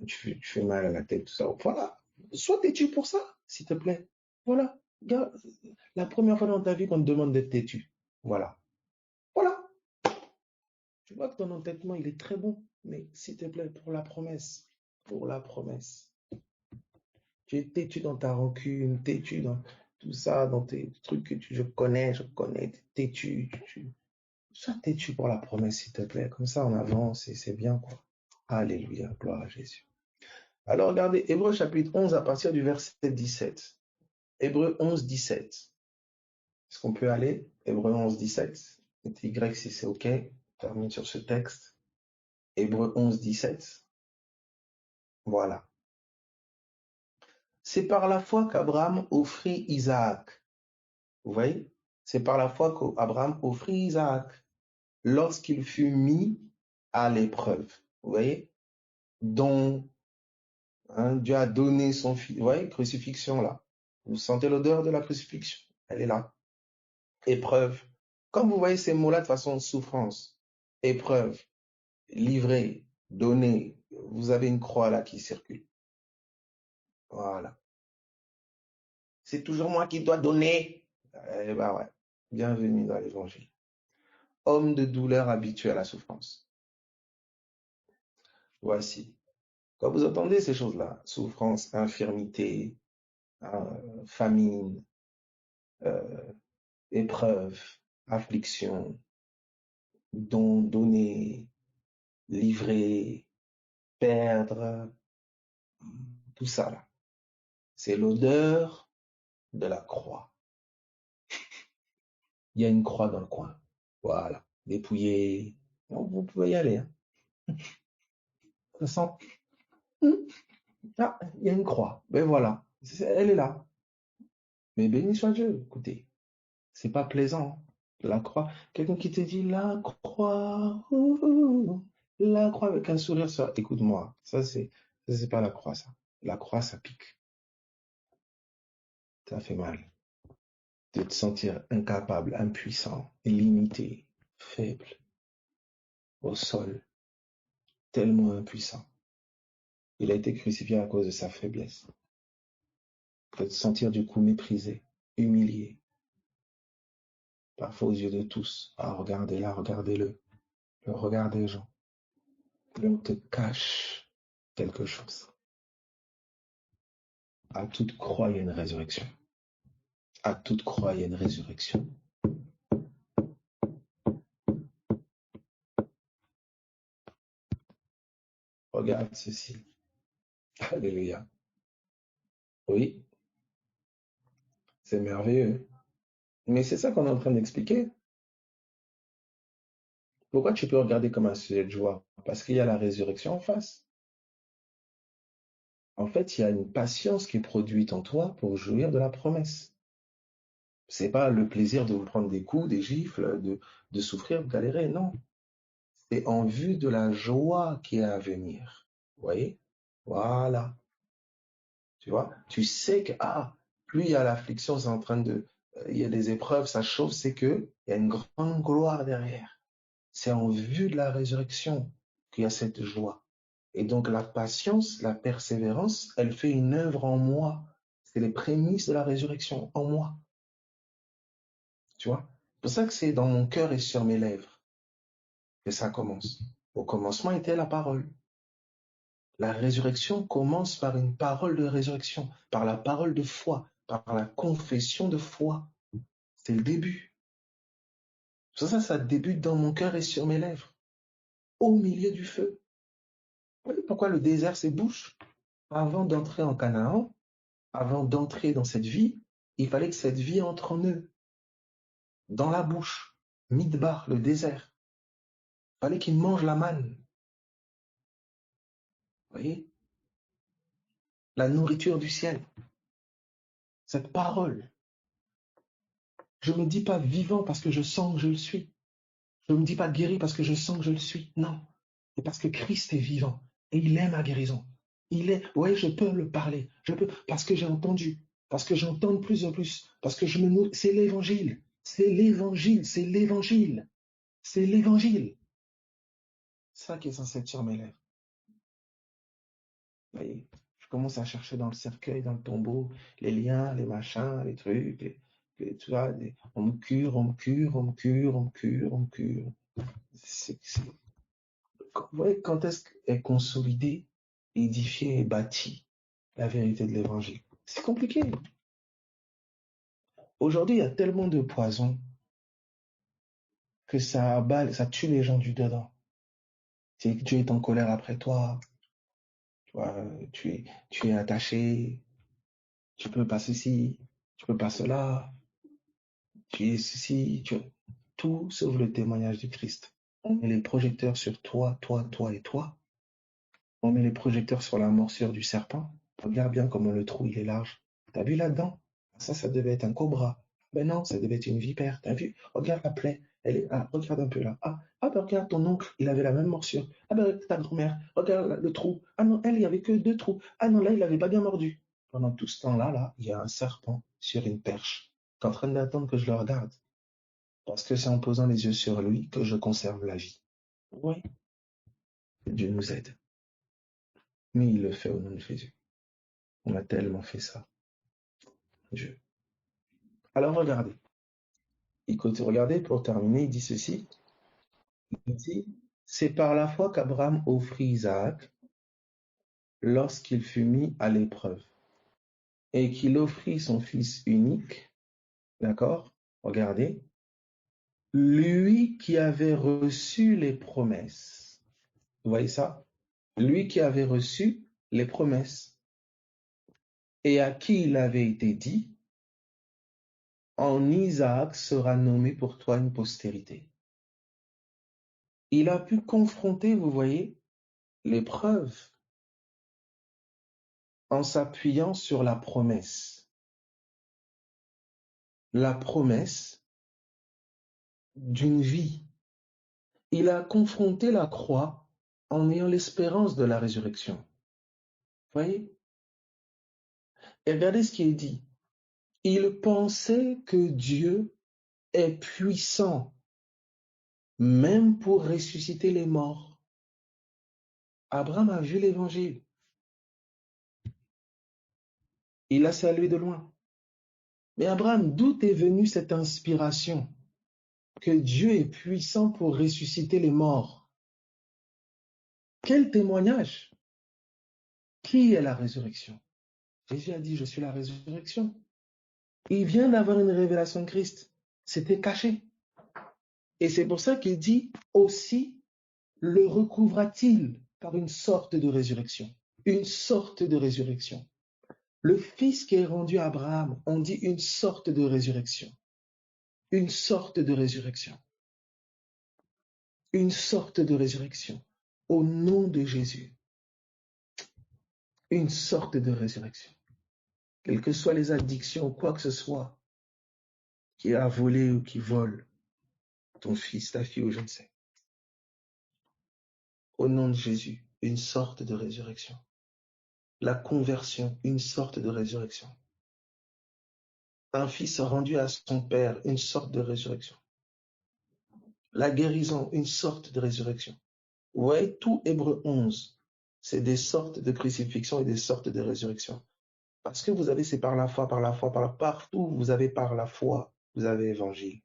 tu fais mal à la tête, tout ça. Voilà. Sois têtu pour ça, s'il te plaît. Voilà. La première fois dans ta vie qu'on te demande d'être têtu. Voilà. Voilà. Tu vois que ton entêtement, il est très bon. Mais s'il te plaît, pour la promesse. Pour la promesse. Tu es têtu dans ta rancune, têtu dans tout ça, dans tes trucs que je connais, têtu. Sois têtu pour la promesse, s'il te plaît. Comme ça, on avance et c'est bien, quoi. Alléluia, gloire à Jésus. Alors, regardez, Hébreux chapitre 11 à partir du verset 17. Hébreux 11, 17. Est-ce qu'on peut aller? Hébreux 11, 17. Y si c'est OK. On termine sur ce texte. Hébreux 11, 17. Voilà. C'est par la foi qu'Abraham offrit Isaac. Vous voyez? C'est par la foi qu'Abraham offrit Isaac lorsqu'il fut mis à l'épreuve. Vous voyez? Dont Dieu a donné son fils. Vous voyez? Crucifixion là. Vous sentez l'odeur de la crucifixion? Elle est là. Épreuve. Comme vous voyez ces mots-là de façon souffrance, épreuve, livré, donné, vous avez une croix là qui circule. Voilà. C'est toujours moi qui dois donner. Eh ben ouais. Bienvenue dans l'évangile. Homme de douleur habitué à la souffrance. Voici. Quand vous entendez ces choses-là, souffrance, infirmité, famine, épreuve, affliction, don, donner, livrer, perdre, tout ça là. C'est l'odeur de la croix. Il y a une croix dans le coin. Voilà. Dépouillé. Vous pouvez y aller. Hein. Ça sent. Ah, il y a une croix. Ben voilà. Elle est là. Mais béni soit Dieu. Écoutez, c'est pas plaisant. La croix. Quelqu'un qui te dit la croix. La croix avec un sourire. Ça, écoute-moi. Ça, c'est pas la croix, ça. La croix, ça pique. Ça fait mal. De te sentir incapable, impuissant, limité, faible, au sol, tellement impuissant. Il a été crucifié à cause de sa faiblesse. De se sentir du coup méprisé, humilié, parfois aux yeux de tous. Ah, regardez-la, regardez-le. Le regard des gens. On te cache quelque chose. À toute croix, il y a une résurrection. À toute croix, il y a une résurrection. Regarde ceci. Alléluia. Oui, c'est merveilleux. Mais c'est ça qu'on est en train d'expliquer. Pourquoi tu peux regarder comme un sujet de joie? Parce qu'il y a la résurrection en face. En fait, il y a une patience qui est produite en toi pour jouir de la promesse. C'est pas le plaisir de prendre des coups, des gifles, de souffrir, de galérer, non. C'est en vue de la joie qui est à venir. Vous voyez? Voilà. Tu vois? Tu sais que, plus il y a l'affliction, c'est en train de, il y a des épreuves, ça chauffe, c'est que il y a une grande gloire derrière. C'est en vue de la résurrection qu'il y a cette joie. Et donc la patience, la persévérance, elle fait une œuvre en moi. C'est les prémices de la résurrection en moi. Tu vois? C'est pour ça que c'est dans mon cœur et sur mes lèvres que ça commence. Au commencement était la parole. La résurrection commence par une parole de résurrection, par la parole de foi, par la confession de foi. C'est le début. C'est ça, ça débute dans mon cœur et sur mes lèvres, au milieu du feu. Vous voyez pourquoi le désert c'est bouche? Avant d'entrer en Canaan, avant d'entrer dans cette vie, il fallait que cette vie entre en eux, dans la bouche, midbar, le désert. Il fallait qu'ils mangent la manne. Vous voyez? La nourriture du ciel. Cette parole. Je ne me dis pas vivant parce que je sens que je le suis. Je ne me dis pas guéri parce que je sens que je le suis. Non. C'est parce que Christ est vivant et il est ma guérison. Il est, ouais, je peux le parler. Je peux, parce que j'ai entendu, parce que j'entends de plus en plus, parce que je me nourris. C'est l'évangile. C'est l'évangile. C'est l'évangile. C'est l'évangile. C'est ça qui est censé être sur mes lèvres. Vous voyez, je commence à chercher dans le cercueil, dans le tombeau, les liens, les machins, les trucs, tu vois, on me cure, on me cure, on me cure, on me cure, on me cure. Vous voyez, quand est-ce qu'est consolidée, édifiée et bâtie la vérité de l'évangile? C'est compliqué. Aujourd'hui, il y a tellement de poison que ça abat, ça tue les gens du dedans. Dieu est en colère après toi, tu vois, tu es attaché, tu peux pas ceci, tu peux pas cela, tu es ceci, tout sauf le témoignage du Christ. On met les projecteurs sur toi, toi, toi et toi. On met les projecteurs sur la morsure du serpent. Regarde bien comment le trou il est large. T'as vu là-dedans? Ça devait être un cobra. Ben non, ça devait être une vipère. T'as vu? Regarde la plaie. Regarde un peu là. Ben regarde ton oncle, il avait la même morsure. Ben ta grand-mère, regarde le trou. Ah non, elle, il n'y avait que 2 trous. Ah non, là, il n'avait pas bien mordu. Pendant tout ce temps-là, il y a un serpent sur une perche qui est en train d'attendre que je le regarde. Parce que c'est en posant les yeux sur lui que je conserve la vie. Oui, Dieu nous aide. Mais il le fait au nom de Jésus. On a tellement fait ça. Dieu. Alors regardez. Regardez, pour terminer, il dit ceci. Il dit, c'est par la foi qu'Abraham offrit Isaac lorsqu'il fut mis à l'épreuve et qu'il offrit son fils unique, d'accord? Regardez, lui qui avait reçu les promesses. Vous voyez ça? Lui qui avait reçu les promesses et à qui il avait été dit, en Isaac sera nommé pour toi une postérité. Il a pu confronter, vous voyez, l'épreuve en s'appuyant sur la promesse d'une vie. Il a confronté la croix en ayant l'espérance de la résurrection. Vous voyez? Et regardez ce qui est dit. Il pensait que Dieu est puissant, même pour ressusciter les morts. Abraham a vu l'évangile. Il a salué de loin. Mais Abraham, d'où est venue cette inspiration que Dieu est puissant pour ressusciter les morts? Quel témoignage! Qui est la résurrection? Jésus a dit, je suis la résurrection. Il vient d'avoir une révélation de Christ. C'était caché. Et c'est pour ça qu'il dit aussi, le recouvra-t-il par une sorte de résurrection. Une sorte de résurrection. Le Fils qui est rendu à Abraham, on dit une sorte de résurrection. Une sorte de résurrection. Une sorte de résurrection. Au nom de Jésus. Une sorte de résurrection. Quelles que soient les addictions, quoi que ce soit, qui a volé ou qui vole ton fils, ta fille ou je ne sais. Au nom de Jésus, une sorte de résurrection. La conversion, une sorte de résurrection. Un fils rendu à son père, une sorte de résurrection. La guérison, une sorte de résurrection. Vous voyez, tout Hébreu 11, c'est des sortes de crucifixion et des sortes de résurrection. Parce que vous avez, c'est par la foi, partout, vous avez par la foi, vous avez évangile.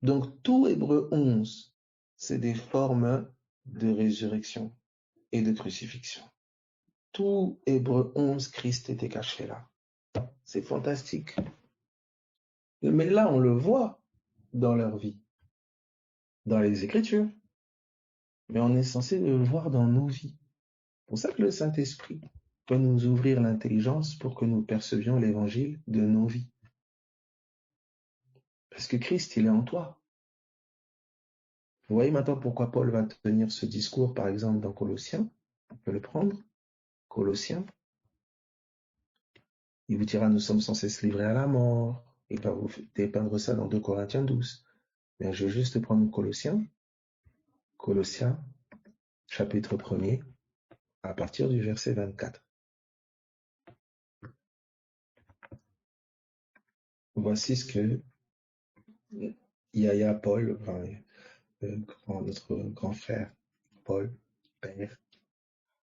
Donc, tout Hébreu 11, c'est des formes de résurrection et de crucifixion. Tout Hébreu 11, Christ était caché là. C'est fantastique. Mais là, on le voit dans leur vie, dans les Écritures. Mais on est censé le voir dans nos vies. C'est pour ça que le Saint-Esprit peut nous ouvrir l'intelligence pour que nous percevions l'évangile de nos vies. Parce que Christ, il est en toi. Vous voyez maintenant pourquoi Paul va tenir ce discours, par exemple, dans Colossiens. On peut le prendre. Colossiens. Il vous dira, nous sommes sans cesse livrés à la mort. Il va vous dépeindre ça dans 2 Corinthiens 12. Mais je vais juste prendre Colossiens. Colossiens, chapitre 1er, à partir du verset 24. Voici ce que Yahya Paul, notre grand frère Paul, Père,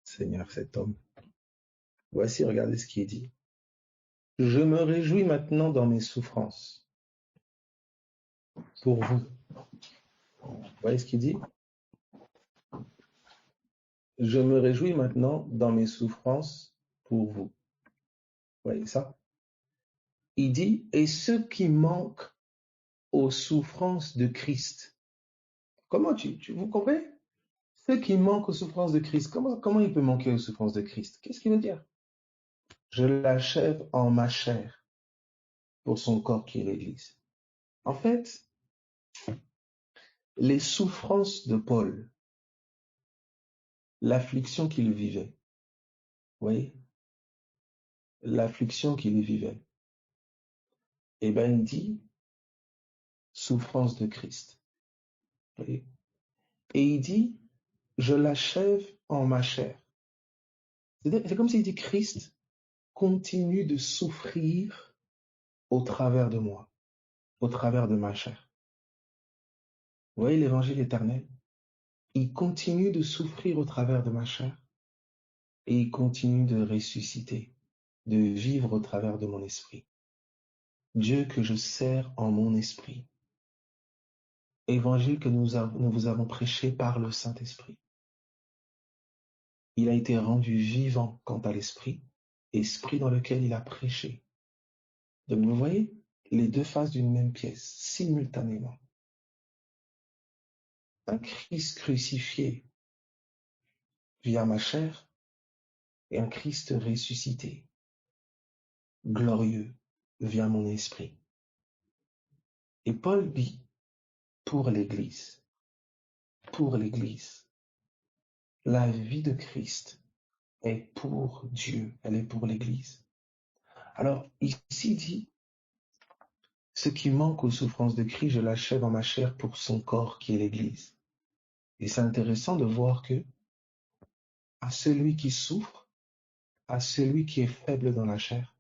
Seigneur, cet homme. Voici, regardez ce qu'il dit. Je me réjouis maintenant dans mes souffrances pour vous. Vous voyez ce qu'il dit? Je me réjouis maintenant dans mes souffrances pour vous. Vous voyez ça? Il dit, et ceux qui manquent aux souffrances de Christ. Comment vous comprenez? Ceux qui manquent aux souffrances de Christ, comment il peut manquer aux souffrances de Christ? Qu'est-ce qu'il veut dire? Je l'achève en ma chair pour son corps qui est l'Église. En fait, les souffrances de Paul, l'affliction qu'il vivait, vous voyez, l'affliction qu'il vivait, eh bien, il dit souffrance de Christ. Vous voyez? Et il dit, je l'achève en ma chair. C'est comme s'il dit, Christ continue de souffrir au travers de moi, au travers de ma chair. Vous voyez l'évangile éternel? Il continue de souffrir au travers de ma chair et il continue de ressusciter, de vivre au travers de mon esprit. Dieu que je sers en mon esprit. Évangile que nous vous avons prêché par le Saint-Esprit. Il a été rendu vivant quant à l'esprit, esprit dans lequel il a prêché. Donc vous voyez les deux faces d'une même pièce, simultanément. Un Christ crucifié via ma chair et un Christ ressuscité, glorieux, via mon esprit. Et Paul dit, pour l'Église, la vie de Christ est pour Dieu, elle est pour l'Église. Alors, ici dit, ce qui manque aux souffrances de Christ, je l'achève en ma chair pour son corps qui est l'Église. Et c'est intéressant de voir que à celui qui souffre, à celui qui est faible dans la chair,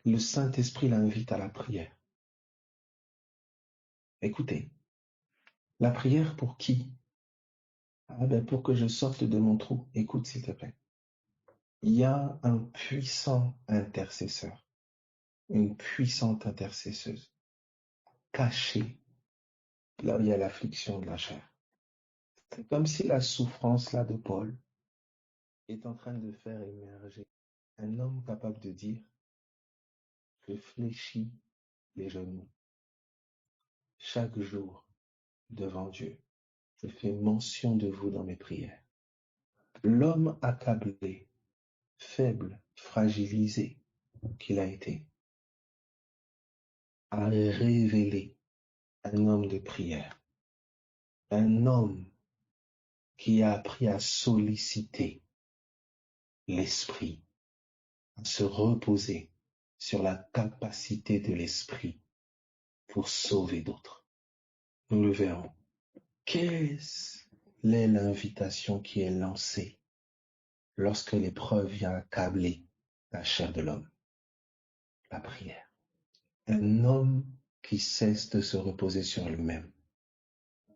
le Saint-Esprit l'invite à la prière. Écoutez, la prière pour qui? Pour que je sorte de mon trou. Écoute, s'il te plaît. Il y a un puissant intercesseur, une puissante intercesseuse, cachée là où il y a l'affliction de la chair. C'est comme si la souffrance là de Paul est en train de faire émerger un homme capable de dire, je fléchis les genoux chaque jour devant Dieu. Je fais mention de vous dans mes prières. L'homme accablé, faible, fragilisé qu'il a été, a révélé un homme de prière, un homme qui a appris à solliciter l'esprit, à se reposer sur la capacité de l'esprit pour sauver d'autres. Nous le verrons. Quelle est l'invitation qui est lancée lorsque l'épreuve vient accabler la chair de l'homme? La prière. Un homme qui cesse de se reposer sur lui-même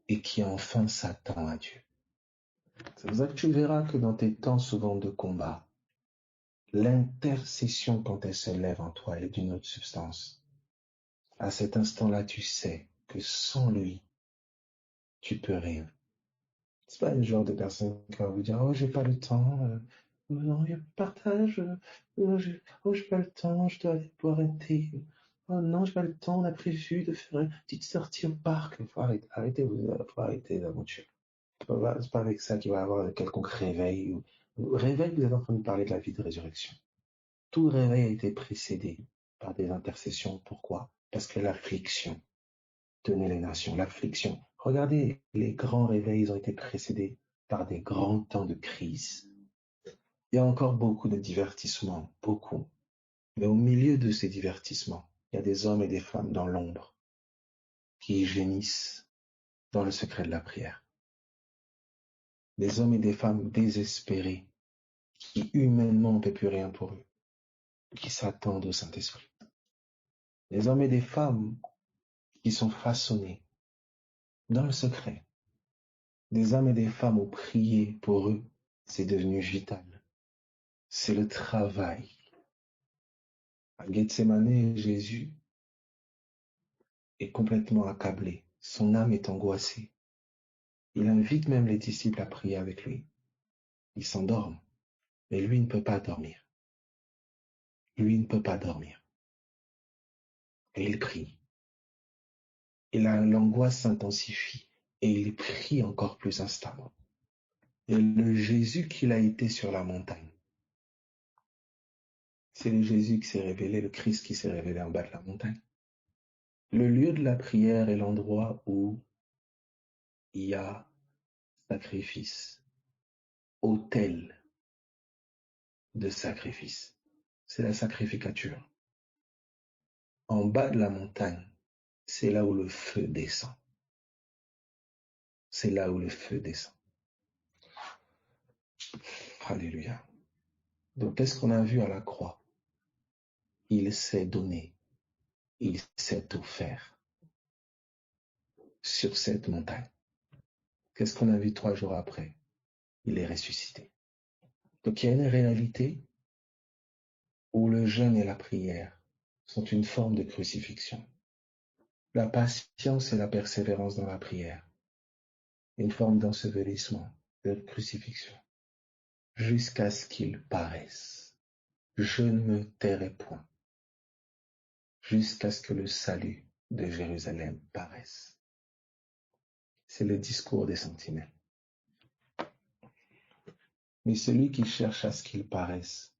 et qui enfin s'attend à Dieu. C'est pour ça que tu verras que dans tes temps souvent de combat, l'intercession quand elle se lève en toi est d'une autre substance. À cet instant-là, tu sais que sans lui, tu peux rien. C'est pas le genre de personne qui va vous dire, oh, j'ai pas le temps, non, il y a partage, j'ai pas le temps, je dois aller boire un thé. Oh non, j'ai pas le temps, on a prévu de faire une petite sortie au parc. Faut arrêter l'aventure. C'est pas avec ça qu'il va y avoir quelconque réveil. Réveil, vous êtes en train de parler de la vie de résurrection. Tout réveil a été précédé par des intercessions. Pourquoi? Parce que l'affliction tenait les nations. L'affliction. Regardez, les grands réveils, ils ont été précédés par des grands temps de crise. Il y a encore beaucoup de divertissements, beaucoup. Mais au milieu de ces divertissements, il y a des hommes et des femmes dans l'ombre qui gémissent dans le secret de la prière. Des hommes et des femmes désespérés qui humainement ne peut plus rien pour eux, qui s'attendent au Saint-Esprit. Des hommes et des femmes qui sont façonnés dans le secret. Des hommes et des femmes où prier pour eux, c'est devenu vital. C'est le travail. À Gethsemane, Jésus est complètement accablé. Son âme est angoissée. Il invite même les disciples à prier avec lui. Ils s'endorment, mais lui ne peut pas dormir. Lui ne peut pas dormir. Et il prie. Et l'angoisse s'intensifie. Et il prie encore plus instamment. Et le Jésus qu'il a été sur la montagne, c'est le Jésus qui s'est révélé, le Christ qui s'est révélé en bas de la montagne. Le lieu de la prière est l'endroit où il y a sacrifice, autel de sacrifice. C'est la sacrificature. En bas de la montagne, c'est là où le feu descend. C'est là où le feu descend. Alléluia. Donc, qu'est-ce qu'on a vu à la croix? Il s'est donné, il s'est offert sur cette montagne. Qu'est-ce qu'on a vu 3 jours après? Il est ressuscité. Donc, il y a une réalité où le jeûne et la prière sont une forme de crucifixion. La patience et la persévérance dans la prière, une forme d'ensevelissement, de crucifixion, jusqu'à ce qu'il paraisse. Je ne me tairai point, jusqu'à ce que le salut de Jérusalem paraisse. C'est le discours des sentinelles. Mais celui qui cherche à ce qu'il paraisse,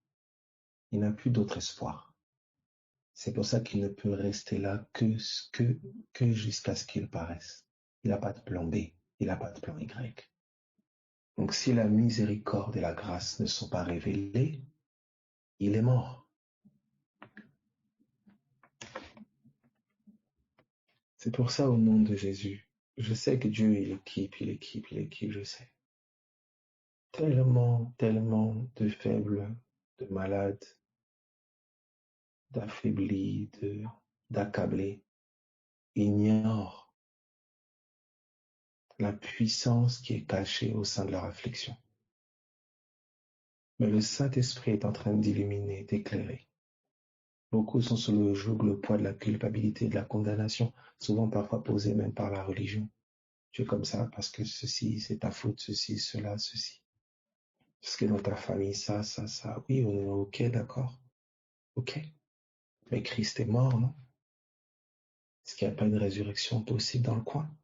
il n'a plus d'autre espoir. C'est pour ça qu'il ne peut rester là que jusqu'à ce qu'il paraisse. Il n'a pas de plan B, il n'a pas de plan Y. Donc si la miséricorde et la grâce ne sont pas révélées, il est mort. C'est pour ça, au nom de Jésus, je sais que Dieu, il équipe, je sais. Tellement de faibles, de malades, d'affaiblis, d'accablés, ignorent la puissance qui est cachée au sein de leur affliction. Mais le Saint-Esprit est en train d'illuminer, d'éclairer. Beaucoup sont sous le joug, le poids de la culpabilité, de la condamnation, souvent parfois posée même par la religion. Tu es comme ça parce que ceci, c'est ta faute, ceci, cela, ceci. Parce que dans ta famille, ça. Oui, on est OK, d'accord. OK. Mais Christ est mort, non? Est-ce qu'il n'y a pas une résurrection possible dans le coin?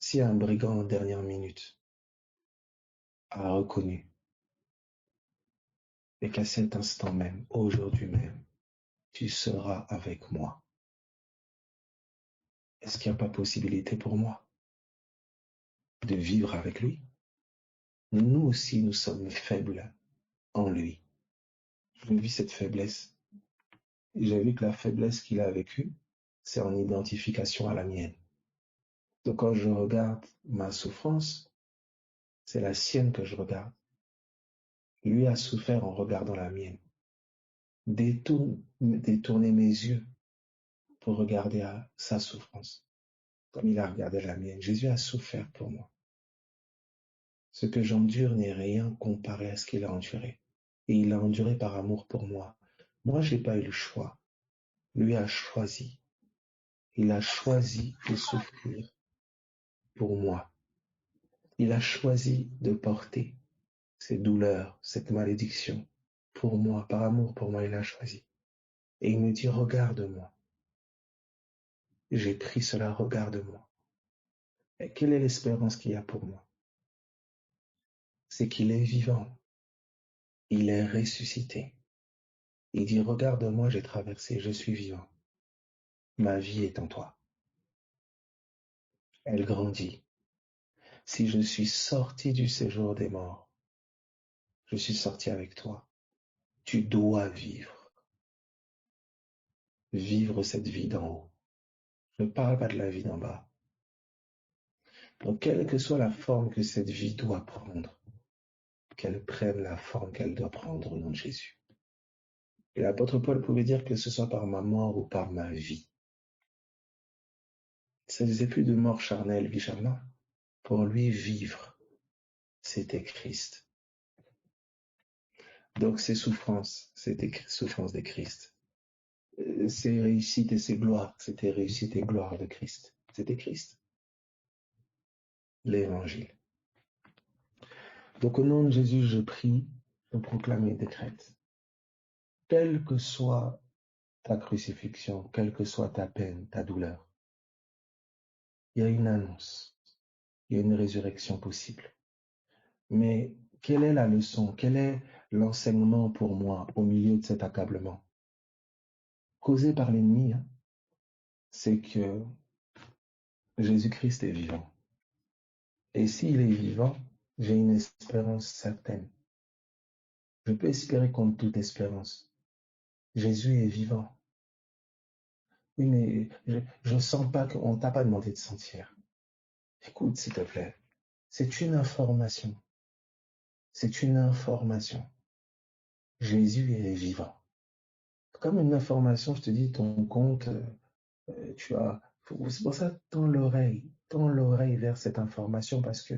Si un brigand en dernière minute a reconnu et qu'à cet instant même, aujourd'hui même, tu seras avec moi, est-ce qu'il n'y a pas possibilité pour moi de vivre avec lui? Nous aussi, nous sommes faibles en lui. J'ai vu cette faiblesse. J'ai vu que la faiblesse qu'il a vécue, c'est en identification à la mienne. Donc quand je regarde ma souffrance, c'est la sienne que je regarde. Lui a souffert en regardant la mienne. Détourner mes yeux pour regarder à sa souffrance, comme il a regardé la mienne. Jésus a souffert pour moi. Ce que j'endure n'est rien comparé à ce qu'il a enduré. Et il a enduré par amour pour moi. Moi, je n'ai pas eu le choix. Lui a choisi. Il a choisi de souffrir pour moi. Il a choisi de porter ces douleurs, cette malédiction pour moi, par amour pour moi, il a choisi. Et il me dit, regarde-moi. J'ai pris cela, regarde-moi. Et quelle est l'espérance qu'il y a pour moi? C'est qu'il est vivant. Il est ressuscité. Il dit, regarde-moi, j'ai traversé, je suis vivant. Ma vie est en toi. Elle grandit. Si je suis sorti du séjour des morts, je suis sorti avec toi. Tu dois vivre. Vivre cette vie d'en haut. Je ne parle pas de la vie d'en bas. Donc, quelle que soit la forme que cette vie doit prendre, qu'elle prenne la forme qu'elle doit prendre au nom de Jésus. Et l'apôtre Paul pouvait dire que ce soit par ma mort ou par ma vie. Il ne s'agissait plus de mort charnelle, vie charnelle. Pour lui, vivre, c'était Christ. Donc, ces souffrances, c'était souffrances de Christ. Ces réussites et ces gloires, c'était réussite et gloire de Christ. C'était Christ. L'évangile. Donc, au nom de Jésus, je prie, je proclame et décrète. Quelle que soit ta crucifixion, quelle que soit ta peine, ta douleur, il y a une annonce, il y a une résurrection possible. Mais quelle est la leçon, quel est l'enseignement pour moi au milieu de cet accablement causé par l'ennemi? C'est que Jésus-Christ est vivant. Et s'il est vivant, j'ai une espérance certaine. Je peux espérer contre toute espérance. Jésus est vivant. Oui, mais je ne sens pas qu'on ne t'a pas demandé de sentir. Écoute, s'il te plaît. C'est une information. C'est une information. Jésus est vivant. Comme une information, je te dis, ton compte, tu as... C'est pour ça, tends l'oreille vers cette information parce que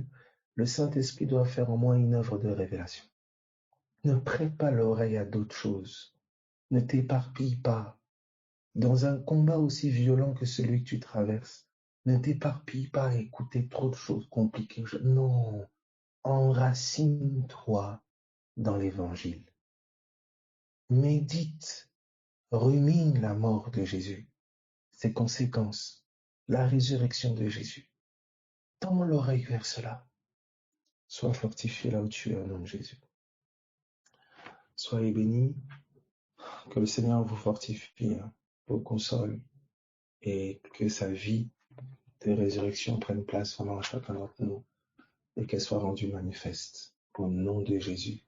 le Saint-Esprit doit faire en moi une œuvre de révélation. Ne prête pas l'oreille à d'autres choses. Ne t'éparpille pas. Dans un combat aussi violent que celui que tu traverses, ne t'éparpille pas à écouter trop de choses compliquées. Non, enracine-toi dans l'Évangile. Médite, rumine la mort de Jésus, ses conséquences, la résurrection de Jésus. Tends l'oreille vers cela. Sois fortifié là où tu es au nom de Jésus. Soyez bénis, que le Seigneur vous fortifie, vous console et que sa vie de résurrection prenne place vraiment à chacun d'entre nous et qu'elle soit rendue manifeste au nom de Jésus.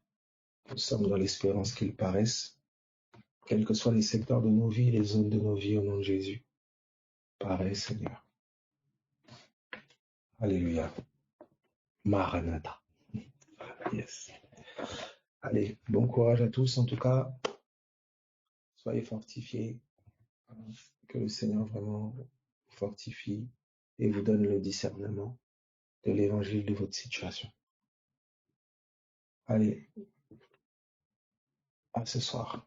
Nous sommes dans l'espérance qu'il paraisse, quels que soient les secteurs de nos vies, les zones de nos vies au nom de Jésus. Pareil, Seigneur. Alléluia. Maranatha. Yes. Allez, bon courage à tous. En tout cas, soyez fortifiés. Que le Seigneur vraiment vous fortifie et vous donne le discernement de l'évangile de votre situation. Allez, À ce soir.